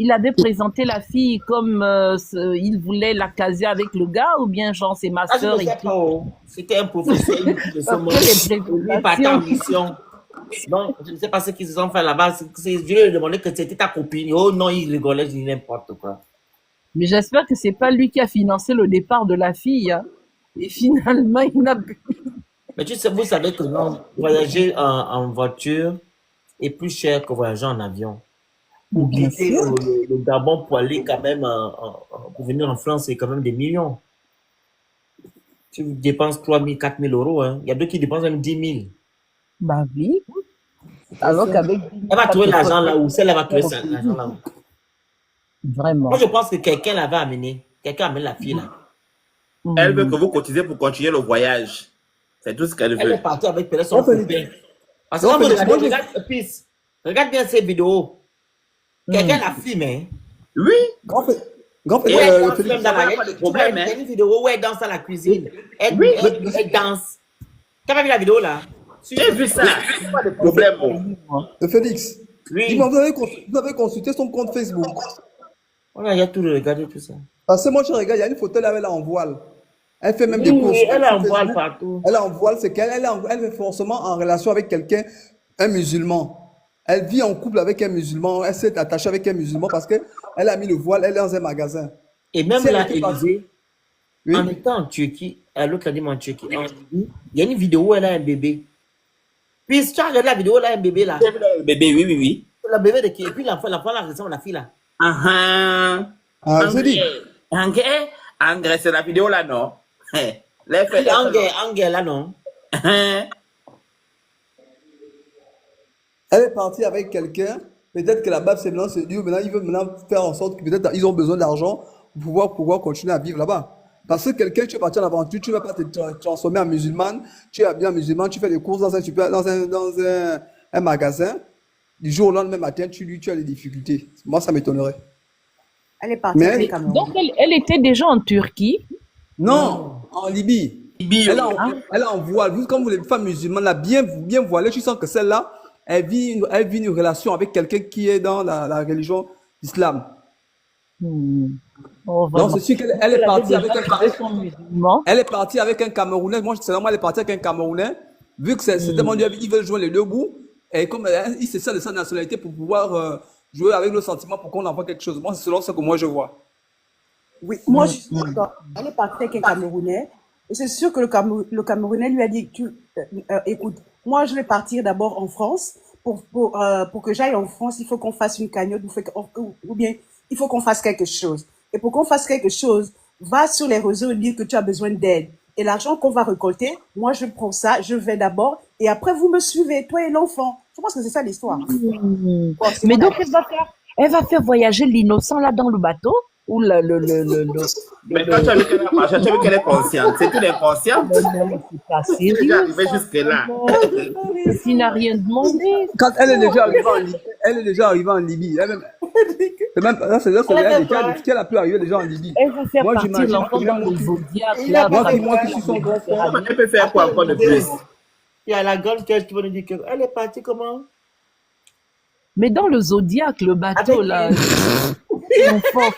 Il avait présenté la fille comme il voulait la caser avec le gars, ou bien genre c'est ma Ah, je ne soeur et sais tout. pas. Oh. C'était un professeur de ce Parce monde. que les Lui, il partait en présentations. mission. Donc, je ne sais pas ce qu'ils se sont fait là-bas. Je lui ai demandé que c'était ta copine. Oh non, il rigolait, je dis n'importe quoi. Mais j'espère que c'est pas lui qui a financé le départ de la fille. Hein. Et finalement, il n'a pu. Mais tu sais, vous savez que non, voyager en voiture est plus cher que voyager en avion. Pour Bien quitter sûr. le Gabon pour aller quand même, pour venir en France, c'est quand même des millions. Tu dépenses 3 000, 4 000 euros. Hein. Il y a d'autres qui dépensent même 10 000. Bah oui. C'est Alors ça. qu'avec Elle va trouver l'argent là où? Celle-là va trouver l'argent l'argent là où? Vraiment. Moi, je pense que quelqu'un l'avait amené. Quelqu'un amène la fille là. Elle veut que vous cotisez pour continuer le voyage. C'est tout ce qu'elle Elle est veut. partie avec peut-être son Non, Félix. copain. Parce que Non, quand vous Félix, regardez, moi, je... regarde bien ces vidéos. Quelqu'un la filme, hein. Oui. Grand Et Félix, elle danse Félix. même dans la... pas de problème, Il y a hein. une vidéo où elle danse dans la cuisine. Elle danse. Tu as pas vu la vidéo là? J'ai vu ça. Pas de problème. Félix, Oui. dis-moi, vous avez consulté son compte Facebook? On a tout regardé tout ça. Parce que moi, je regarde, il y a une photo là, elle est en voile. Elle fait même des Oui, courses. elle est sur en voile Facebook. partout. Elle est en voile, c'est qu'elle elle est forcément en relation avec quelqu'un, un musulman. Elle vit en couple avec un musulman. Elle s'est attachée avec un musulman parce qu'elle a mis le voile, elle est dans un magasin. Et même Si elle là, était partie- Élysée, Oui. en étant en Turquie, l'autre a dit en Turquie, en Libye, il y a une vidéo où elle a un bébé. Puis si tu as regardé la vidéo, elle a un bébé là. J'ai vu le bébé, oui, oui, oui. Le bébé de qui? Et puis l'enfant la ressemble à la fille là. Ah, je dis. Engrais, c'est la vidéo là, non? Les Puis Angel là, non? Elle est partie avec quelqu'un. Peut-être que là-bas, c'est maintenant, c'est dur. Maintenant, ils veulent maintenant faire en sorte que peut-être ils ont besoin d'argent pour pouvoir continuer à vivre là-bas. Parce que quelqu'un, tu es parti en aventure, tu ne vas pas te transformer en musulmane. Tu es habillé en musulman, tu fais des courses dans un magasin. Du jour au lendemain matin, tu as des difficultés. Moi, ça m'étonnerait. Elle est partie Mais avec elle- le Cameroun. Donc, elle était déjà en Turquie. Non, en Libye. Elle est en voile. Vous, comme vous, les femmes musulmanes, là, bien voilées, tu sens que celle-là, elle vit une relation avec quelqu'un qui est dans la religion islam. Oh, Donc, vraiment. c'est sûr qu'elle est partie avec un musulman. Elle est partie avec un Camerounais. Moi, c'est normal, elle est partie avec un Camerounais. Vu que c'est tellement dur, ils veulent jouer les deux bouts. Et comme il se sert de sa nationalité pour pouvoir jouer avec nos sentiments pour qu'on envoie quelque chose. Moi, c'est selon ce que moi je vois. Oui, moi je suis d'accord. Elle est partie avec un Camerounais. Et c'est sûr que le Camerounais lui a dit, écoute, moi je vais partir d'abord en France. Pour que j'aille en France, il faut qu'on fasse une cagnotte ou bien il faut qu'on fasse quelque chose. Et pour qu'on fasse quelque chose, va sur les réseaux et dire que tu as besoin d'aide. Et l'argent qu'on va récolter, moi je prends ça, je vais d'abord et après vous me suivez, toi et l'enfant. Je pense que c'est ça l'histoire. Bon, c'est Mais mon donc, avis. elle va faire voyager l'innocent là dans le bateau ou Mais quand tu as vu qu'elle a marché, tu as vu qu'elle est consciente. C'est une inconsciente. C'est pas C'est déjà sérieux. arrivé jusque-là. Il n'a rien demandé. Quand elle est déjà arrivée en Libye, elle est déjà arrivée en Libye. C'est même là, c'est rien déjà. Elle a pu arriver déjà en Libye. Elle va faire Moi, partir j'imagine l'enfant que dans même le zodiaque. Il a Là, pas parce fait que moi qui suis son grand frère. Elle peut faire quoi encore de plus? Il y a la gueule que tu vas nous dire qu'elle est partie comment? Mais dans le zodiaque, le bateau, Avec là, qui? l'enfant,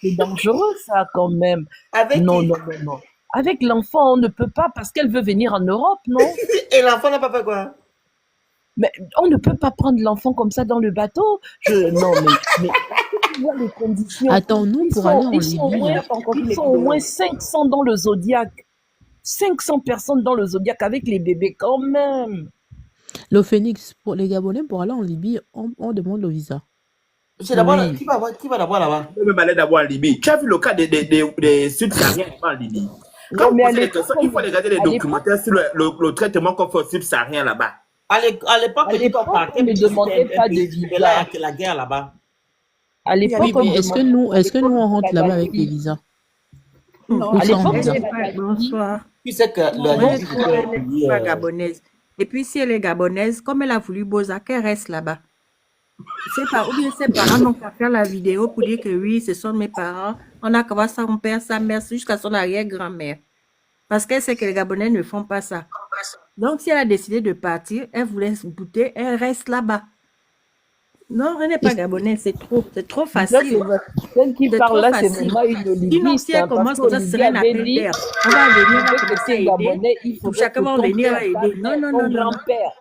c'est dangereux, ça, quand même. Avec Non, qui? non, non, non. Avec l'enfant, on ne peut pas parce qu'elle veut venir en Europe, non? Et l'enfant n'a pas fait quoi? Mais on ne peut pas prendre l'enfant comme ça dans le bateau. Non, mais tu vois les conditions. Attends, nous, pour aller en Libye, Ils sont au moins 500 dans le zodiaque. 500 personnes dans le zodiaque avec les bébés quand même. le Phoenix, pour les Gabonais, pour aller en Libye, on demande le visa. C'est d'abord, Oui. qui va d'abord là-bas? Je vais aller d'abord en Libye. Tu as vu le cas des subsahariens en Libye? Quand Non, vous mais à posez des l'époque, questions, il faut regarder les à l'époque- documentaires sur le traitement qu'on fait aux subsahariens là-bas. À l'époque, À quand l'époque, on partait, on ne demandait pas de visa. là, il y a la guerre là-bas. À l'époque, Oui, mais est-ce que nous, on rentre là-bas avec les les visas? Non, Ou à sans l'époque, visa? Bonsoir. Tu sais que Moi, le je crois qu'elle n'est pas gabonaise. Et puis, si elle est gabonaise, comme elle a voulu Boza, qu'elle reste là-bas. Ou bien ses parents n'ont qu'à faire la vidéo pour dire que oui, ce sont mes parents. On a qu'à voir son père, sa mère, jusqu'à son arrière-grand-mère. Parce qu'elle sait que les Gabonais ne font pas ça. Donc, si elle a décidé de partir, elle voulait goûter, elle reste là-bas. Non, elle n'est pas gabonaise, c'est trop Ça, facile. celle qui C'est parle trop là, c'est facile. vraiment une Sinon, linguiste, si elle hein, parce commence comme ça, ce qu'Olivier serait un avait appel dit, d'air. On va venir, on va que commencer tu à es aider. gabonais, il faudrait Chacun que va ton venir, va père, ta aider. Non, mère, non, ton non, non, non. grand-père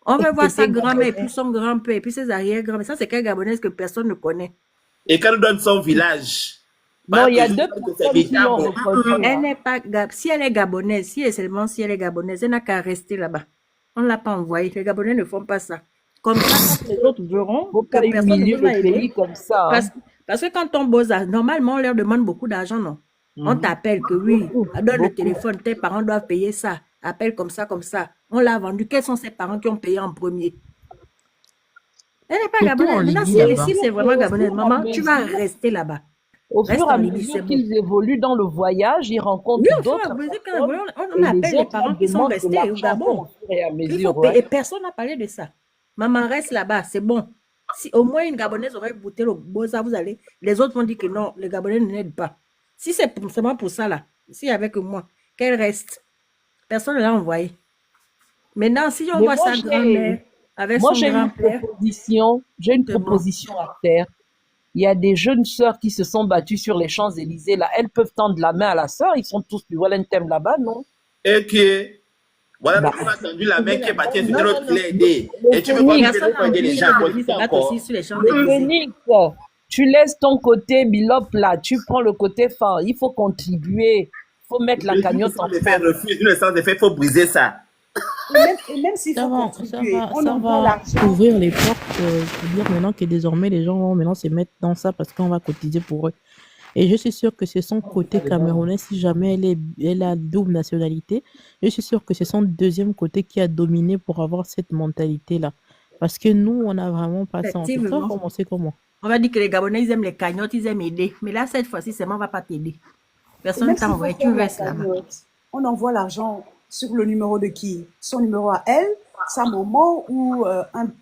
On va voir sa était grand-mère, et gabonais. puis son grand-père, et puis ses arrière-grand-mères. Ça, c'est quelle gabonaise que personne ne connaît. Et qu'elle nous donne son village. Non, il y a Je deux pense que c'est personnes qui l'ont Bitamo. reconnu. Elle Hein. n'est pas si elle est gabonaise, si elle est gabonaise, elle n'a qu'à rester là-bas. On ne l'a pas envoyée. Les Gabonais ne font pas ça. Comme ça, quand les autres verront Faut que pas personne ne humilier peut pas le aider. pays comme ça. Parce, Hein. parce que quand on bosse, normalement, on leur demande beaucoup d'argent, non? On t'appelle que oui, donne le téléphone, tes parents doivent payer ça. Appelle comme ça, comme ça. On l'a vendu. Quels sont ses parents qui ont payé en premier? Elle n'est pas Surtout en gabonaise. Maintenant, Libye si elle là-bas. est, si c'est vraiment Au gabonaise, fur et à maman, tu vas mesure, rester là-bas. au fur Reste et à en Libye, c'est mesure bon. qu'ils évoluent dans le voyage, ils rencontrent Oui, au fur et à d'autres mesure personnes on et les appelle les autres parents qui sont demandent de restés au l'argent encore Gabon. au fur et à Il faut mesure. payer. Ouais. Et personne n'a parlé de ça. Maman reste là-bas, c'est bon. Si au moins une Gabonaise aurait goûté le boza, vous allez. Les autres vont dire que non, les Gabonais ne n'aident pas. Si c'est seulement pour ça, là, si avec moi, qu'elle reste, personne ne l'a envoyé. Maintenant, si on Mais voit sa grand-mère avec son j'ai une grand-père, proposition, j'ai une c'est bon. proposition à faire. Il y a des jeunes sœurs qui se sont battues sur les Champs-Élysées. Là, elles peuvent tendre la main à la sœur. Ils sont tous du Wellington là-bas, non? Et que, voilà, Bah, on a entendu la mec qui est partie sur Non, l'autre non, qui non. l'a aidé. Le Et tu veux pas Phoenix, aider Personne n'a les envie gens de venir se battre encore. aussi sur les le Champs-Élysées. Phoenix, tu laisses ton côté bilop là, tu prends le côté fort. Il faut contribuer. Il faut mettre la cagnotte en Le faire place. refuse, le sens de fait, il faut briser ça. Et même s'il Ça faut va, contribuer, on ça envoie va l'argent. ouvrir les portes pour dire maintenant que désormais les gens vont maintenant se mettre dans ça parce qu'on va cotiser pour eux. Et je suis sûre que c'est son côté camerounais, si jamais elle a double nationalité, je suis sûre que c'est son deuxième côté qui a dominé pour avoir cette mentalité-là. Parce que nous, on n'a vraiment pas ça. En fait, toi, Effectivement. comment c'est comment? On va dire que les Gabonais, ils aiment les cagnottes, ils aiment aider. Mais là, cette fois-ci, c'est moi, on ne va pas t'aider. Et Personne même ne t'a s'il faut envoyé, tu faire la restes là-bas. cagnotte, on envoie l'argent sur le numéro de qui? Son numéro à elle, sa maman ou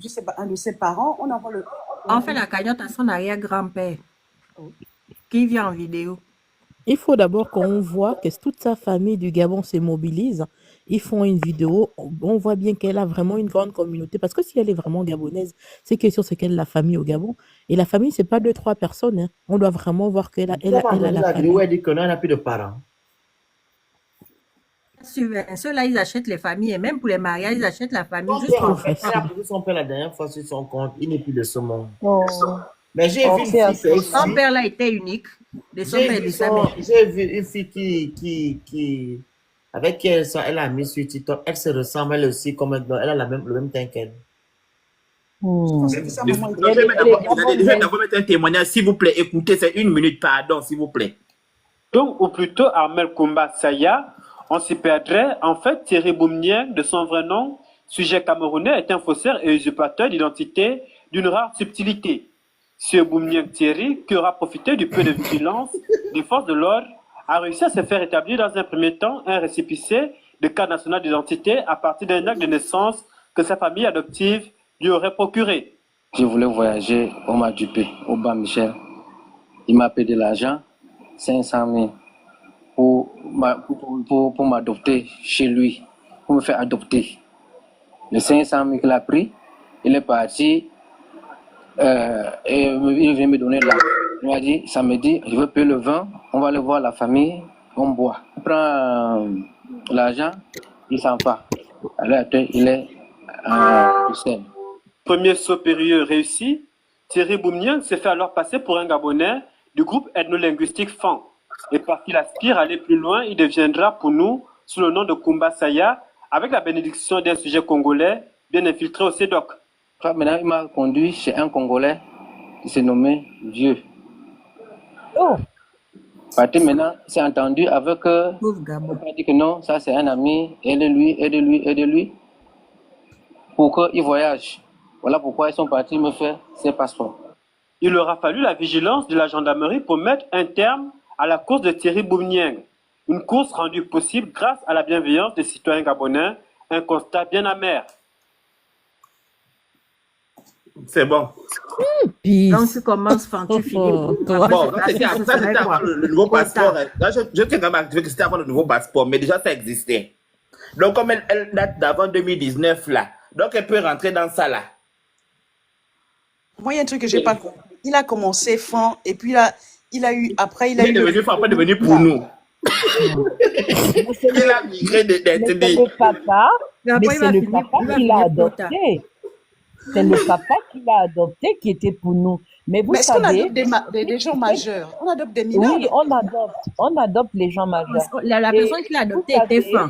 je sais pas, un de ses parents. On envoie le. On fait la cagnotte à son arrière-grand-père qui vient en vidéo. Il faut d'abord qu'on voit que toute sa famille du Gabon se mobilise. Ils font une vidéo. On voit bien qu'elle a vraiment une grande communauté. Parce que si elle est vraiment gabonaise, c'est question, c'est qu'elle a la famille au Gabon. Et la famille, c'est pas 2-3 personnes. Hein. On doit vraiment voir qu'elle a, Tu as pas entendu la la vidéo où famille. elle dit que non, elle n'a plus de parents. Ceux-là, ils achètent les familles. Et même pour les mariages, ils achètent la famille. Son Juste père, en pour fait, elle a facile. posé son père la dernière fois sur son compte. Il n'est plus de ce monde. Oh, Mais j'ai vu une pensez à fille qui est ça. son ici. père là était unique. De son J'ai père et vu, de sa mère. j'ai vu une fille qui avec qui elle a mis sur TikTok. Elle se ressemble elle aussi comme elle a le même teint qu'elle. Je Hmm. pense que sa maman Non, était. je vais Elle est gabonaise. d'abord mettre un témoignage, s'il vous plaît. Écoutez, c'est 1 minute, pardon, s'il vous plaît. Donc, ou plutôt Armel Koumba Saya, on s'y perdrait. En fait, Thierry Boumnier, de son vrai nom, sujet camerounais, est un faussaire et usurpateur d'identité d'une rare subtilité. Ce Boumnier Thierry, qui aura profité du peu de vigilance des forces de l'ordre, a réussi à se faire établir dans un premier temps un récépissé de carte nationale d'identité à partir d'un acte de naissance que sa famille adoptive lui aurait procuré. Je voulais voyager, on m'a dupé, au bas Michel. Il m'a payé de l'argent, 500 000, pour m'adopter chez lui, pour me faire adopter. Les 500 000 qu'il a pris, il est parti et il vient me donner l'argent. Il m'a dit, samedi, je veux payer le vin, on va aller voir la famille, on boit. Il prend l'argent, il s'en va. Alors après, il est à Bruxelles. Premier saut périlleux réussi, Thierry Boumnier s'est fait alors passer pour un Gabonais du groupe ethno-linguistique FAN. Et parce qu'il aspire à aller plus loin, il deviendra pour nous, sous le nom de Koumba Saya, avec la bénédiction d'un sujet congolais bien infiltré au CEDOC. Maintenant, il m'a conduit chez un Congolais qui s'est nommé Vieux. Oh, Parce que maintenant, c'est entendu avec Pauvre on Gabon. m'a dit que non, ça c'est un ami, aidez-lui, pour qu'il voyage. Voilà pourquoi ils sont partis me faire ces passeports. Il aura fallu la vigilance de la gendarmerie pour mettre un terme à la course de Thierry Boumnier. Une course rendue possible grâce à la bienveillance des citoyens gabonais, un constat bien amer. C'est bon. Donc Peace. tu commences, Fan, tu finis. Oh, Après, toi. Bon, c'est ça passé, c'était ce ça, serait c'était avant quoi? le nouveau passeport. Quota. Là, je tiens quand même à activer que c'était avant le nouveau passeport, mais déjà ça existait. Donc, comme elle date d'avant 2019, là, donc elle peut rentrer dans ça, là. Moi, il y a un truc que j'ai pas compris. Il a commencé franc et puis il a eu, après, il Il a est eu le devenu, après devenu pour là. nous. Mais c'est Il a le, migré de mais c'est le papa, Mais mais après, c'est le papa il va qui l'a finir trop tard. adopté. C'est le papa qui l'a adopté qui était pour nous. Mais vous Mais est-ce qu'on savez, adopte des gens majeurs? On adopte des mineurs, oui, non? on adopte les gens majeurs. La Et personne qui l'a vous adopté était savez, fin.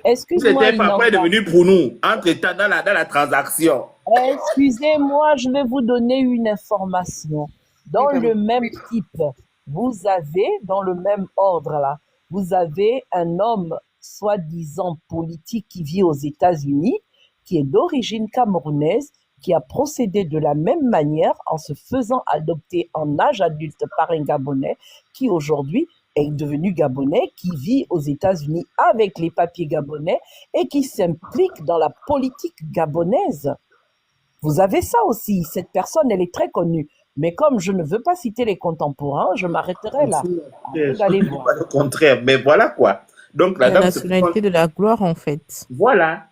excuse-moi, C'était pas après Inanka, devenu pour nous. Entre-temps, dans la transaction. excusez-moi, je vais vous donner une information. Oui, Dans pardon. le même type, vous avez, dans le même ordre là, vous avez un homme soi-disant politique qui vit aux États-Unis, qui est d'origine camerounaise, qui a procédé de la même manière en se faisant adopter en âge adulte par un Gabonais, qui aujourd'hui est devenu Gabonais, qui vit aux États-Unis avec les papiers gabonais et qui s'implique dans la politique gabonaise. Vous avez ça aussi. Cette personne, elle est très connue. Mais comme je ne veux pas citer les contemporains, je m'arrêterai là. Vous allez Je ne dis voir. pas le contraire, mais voilà quoi. Donc la La dame se nationalité de la gloire, en fait. voilà.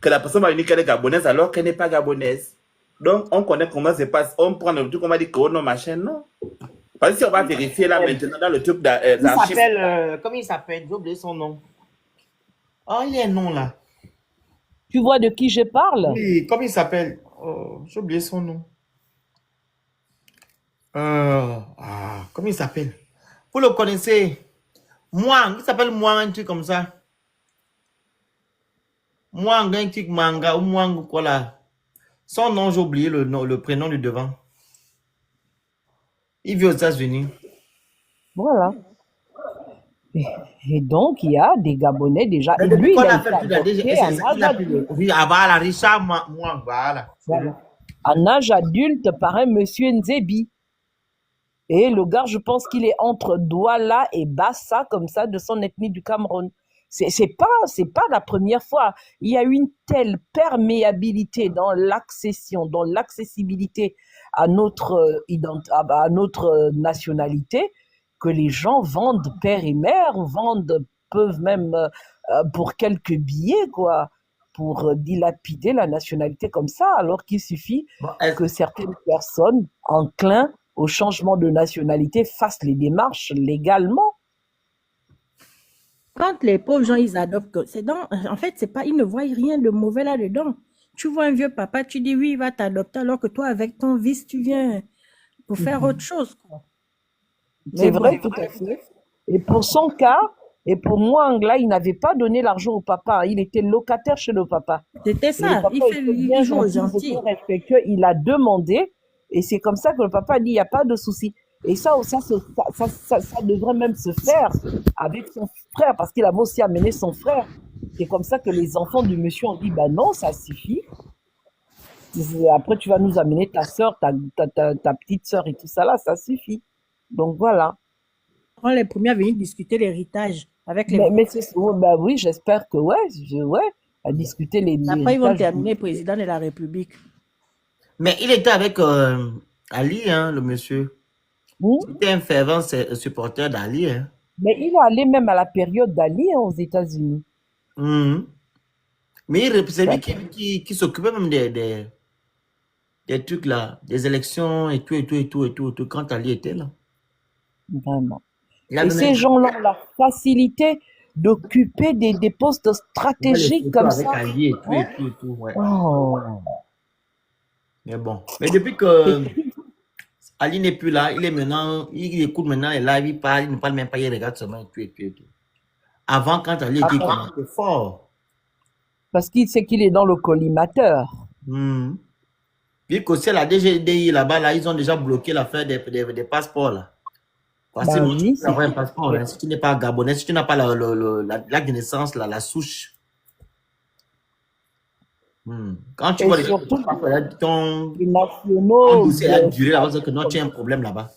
Que la personne va venir qu'elle est gabonaise alors qu'elle n'est pas gabonaise. Donc on connaît comment ça se passe. On prend le truc, on va dire que oh non, machin, non. Parce que si on va vérifier là maintenant dans le truc Il d'archives. s'appelle, comment il s'appelle? J'ai oublié son nom. Oh, il a un nom là. Tu vois de qui je parle? Oui, comment il s'appelle? Oh, j'ai oublié son nom. Comment il s'appelle? Vous le connaissez? Mwang, il s'appelle Mwang, un truc comme ça. Mwang, un truc manga ou Mwang, quoi là. Son nom, j'ai oublié le nom, le prénom du devant. Il vit aux États-Unis. Voilà. Et donc, il y a des Gabonais déjà. Mais Et depuis lui, qu'on il a a été fait plus d'années, adopté c'est en ça, âge il a plus adulte. de. Oui, ah voilà, Richard Mwang, voilà. Voilà. En âge adulte par un monsieur Nzebi. Et le gars, je pense qu'il est entre Douala et Bassa, comme ça, de son ethnie du Cameroun. C'est pas la première fois. Il y a une telle perméabilité dans l'accession, dans l'accessibilité à notre nationalité, que les gens vendent père et mère, peuvent même, pour quelques billets, quoi, pour dilapider la nationalité comme ça, alors qu'il suffit Bon, que certaines personnes enclins au changement de nationalité fassent les démarches légalement. Quand les pauvres gens, ils adoptent, en fait, c'est pas, ils ne voient rien de mauvais là-dedans. Tu vois un vieux papa, tu dis oui, il va t'adopter, alors que toi, avec ton vice, tu viens pour faire autre chose, quoi. C'est Mais bon, vrai, tout à fait. Et pour son cas, et pour moi, Angla, il n'avait pas donné l'argent au papa. Il était locataire chez le papa. c'était Et le ça. papa était bien Il joue aux gentil, gentils. c'était respectueux. Il a demandé. Et c'est comme ça que le papa a dit, il n'y a pas de souci. Et ça devrait même se faire avec son frère, parce qu'il avait aussi amené son frère. C'est comme ça que les enfants du monsieur ont dit, bah non, ça suffit. Après, tu vas nous amener ta soeur, ta petite soeur et tout ça là, ça suffit. Donc voilà. On est les premiers à venir discuter l'héritage avec les Mais bah oui, j'espère que ouais, à discuter Après, ils vont l'héritage. terminer président de la République. mais il était avec Ali, hein, le monsieur. Il était un fervent supporter d'Ali. Hein. Mais il est allé même à la période d'Ali aux États-Unis. Mhm. Mais c'est lui qui s'occupait même des trucs là, des élections et tout, quand Ali était là. Vraiment. Il a Et donné ces gens-là ont la facilité d'occuper des postes stratégiques comme avec ça. Ali et Hein? tout, ouais. Oh. Mais bon. Mais depuis que Ali n'est plus là, il écoute maintenant les lives, il parle, il ne parle même pas, il regarde seulement et tout. Avant, quand Ali était, il commentait fort. Parce qu'il sait qu'il est dans le collimateur. Puis qu'aussi à la DGDI là-bas, là, ils ont déjà bloqué l'affaire des passeports là. Parce que oui, tu peux avoir un passeport, hein, si tu n'es pas gabonais, si tu n'as pas l'acte de naissance, la souche. Quand tu Et vois les surtout, ton les nationaux. dossier a duré là-bas, c'est que non, tu as un problème là-bas.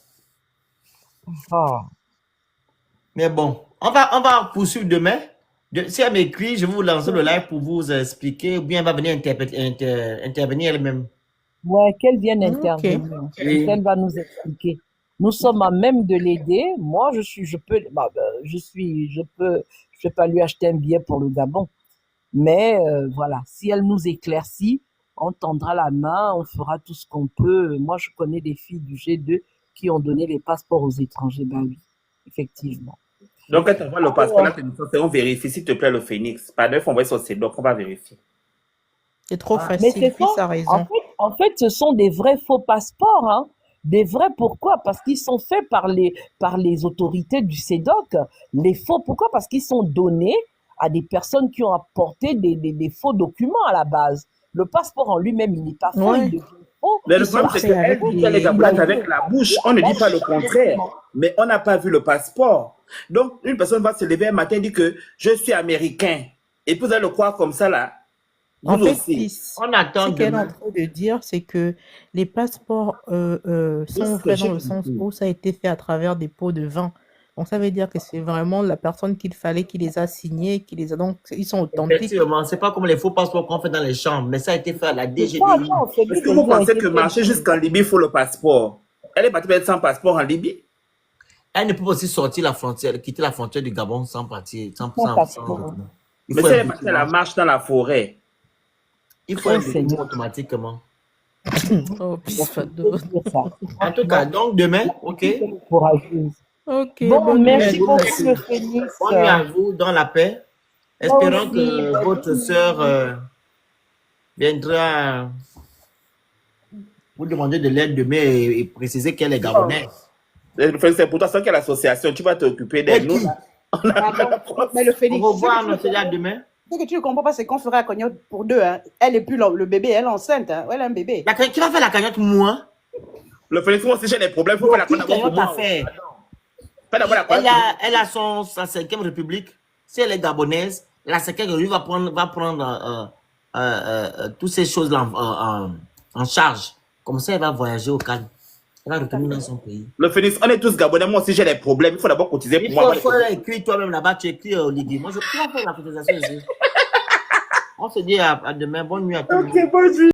Ah. Mais bon, on va poursuivre demain. Si elle m'écrit, je vais vous lancer le live pour vous expliquer, ou bien elle va venir intervenir elle-même. Ouais, qu'elle vienne intervenir. Oui. Elle va nous expliquer. Nous sommes à même de l'aider. Moi, je peux pas lui acheter un billet pour le Gabon. Mais voilà, si elle nous éclaircit, on tendra la main, on fera tout ce qu'on peut. Moi, je connais des filles du G2 qui ont donné les passeports aux étrangers. Ben oui, effectivement. Donc, quand on voit le passeport, là, on vérifie, s'il te plaît, le Phoenix. Pas neuf, on va sur CEDOC, on va vérifier. C'est trop Mais facile, c'est puis ça. ça a raison. En fait, ce sont des vrais faux passeports, hein. Des vrais, pourquoi? Parce qu'ils sont faits par les autorités du CEDOC. Les faux, pourquoi? Parce qu'ils sont donnés à des personnes qui ont apporté des faux documents à la base. Le passeport en lui-même, il n'est pas faux, il Ouais. devient faux. Mais le Ils sont problème, c'est faits qu'elle avec dit qu'elle est des... gabonaise avec la bouche. On ne dit pas le contraire. Mais on n'a pas vu le passeport. Donc, une personne va se lever un matin et dire que je suis américain. Et puis vous allez le croire comme ça, là. Vous En fait, aussi. On attend ce qu'elle est en demain. train de dire, c'est que les passeports sont vrais dans le sens où ça a été fait à travers des pots de vin. Donc ça veut dire que c'est vraiment la personne qu'il fallait qui les a signés, qui les a donc ils sont authentiques. Effectivement, c'est pas comme les faux passeports qu'on fait dans les chambres, mais ça a été fait à la DGDI. Est-ce que vous pensez que marcher jusqu'en Libye, il faut le passeport? Elle est partie sans passeport en Libye? Elle ne peut pas aussi sortir la frontière, quitter la frontière du Gabon sans partir, sans passeport. Mais si elle est partie à la marche dans la forêt, il faut un document automatiquement. Oh, Fado. En tout cas, donc demain, ok. Courageuse. Ok, Bon, bonne merci nuit. beaucoup, le Phoenix. Bonne nuit à vous dans la paix. Espérons que votre sœur viendra vous demander de l'aide demain et préciser qu'elle est gabonaise. c'est pour toi, c'est quelle association? Tu vas t'occuper d'elle. Nous, Mais le Phoenix, Au revoir, on se dit à demain. ce que tu ne comprends pas, c'est qu'on fera la cagnotte pour deux. Hein. Elle et puis le bébé, elle est enceinte. Hein. Elle a un bébé. Qui va faire la cagnotte, moi? Le Phoenix, moi aussi j'ai des problèmes. Il faut faire la cagnotte pour moi. Elle a sa 5e république. Si elle est gabonaise, la 5e république va prendre toutes ces choses-là en charge. Comme ça, elle va voyager au calme. Elle va retourner dans son pays. Le Phoenix, on est tous gabonais. Moi aussi j'ai des problèmes. Il faut d'abord cotiser pour moi. Il faut écrire toi-même là-bas. Tu écris Lydie. Moi, je peux faire la cotisation ici. On se dit à demain. Bonne nuit à tous. Ok, bonne nuit.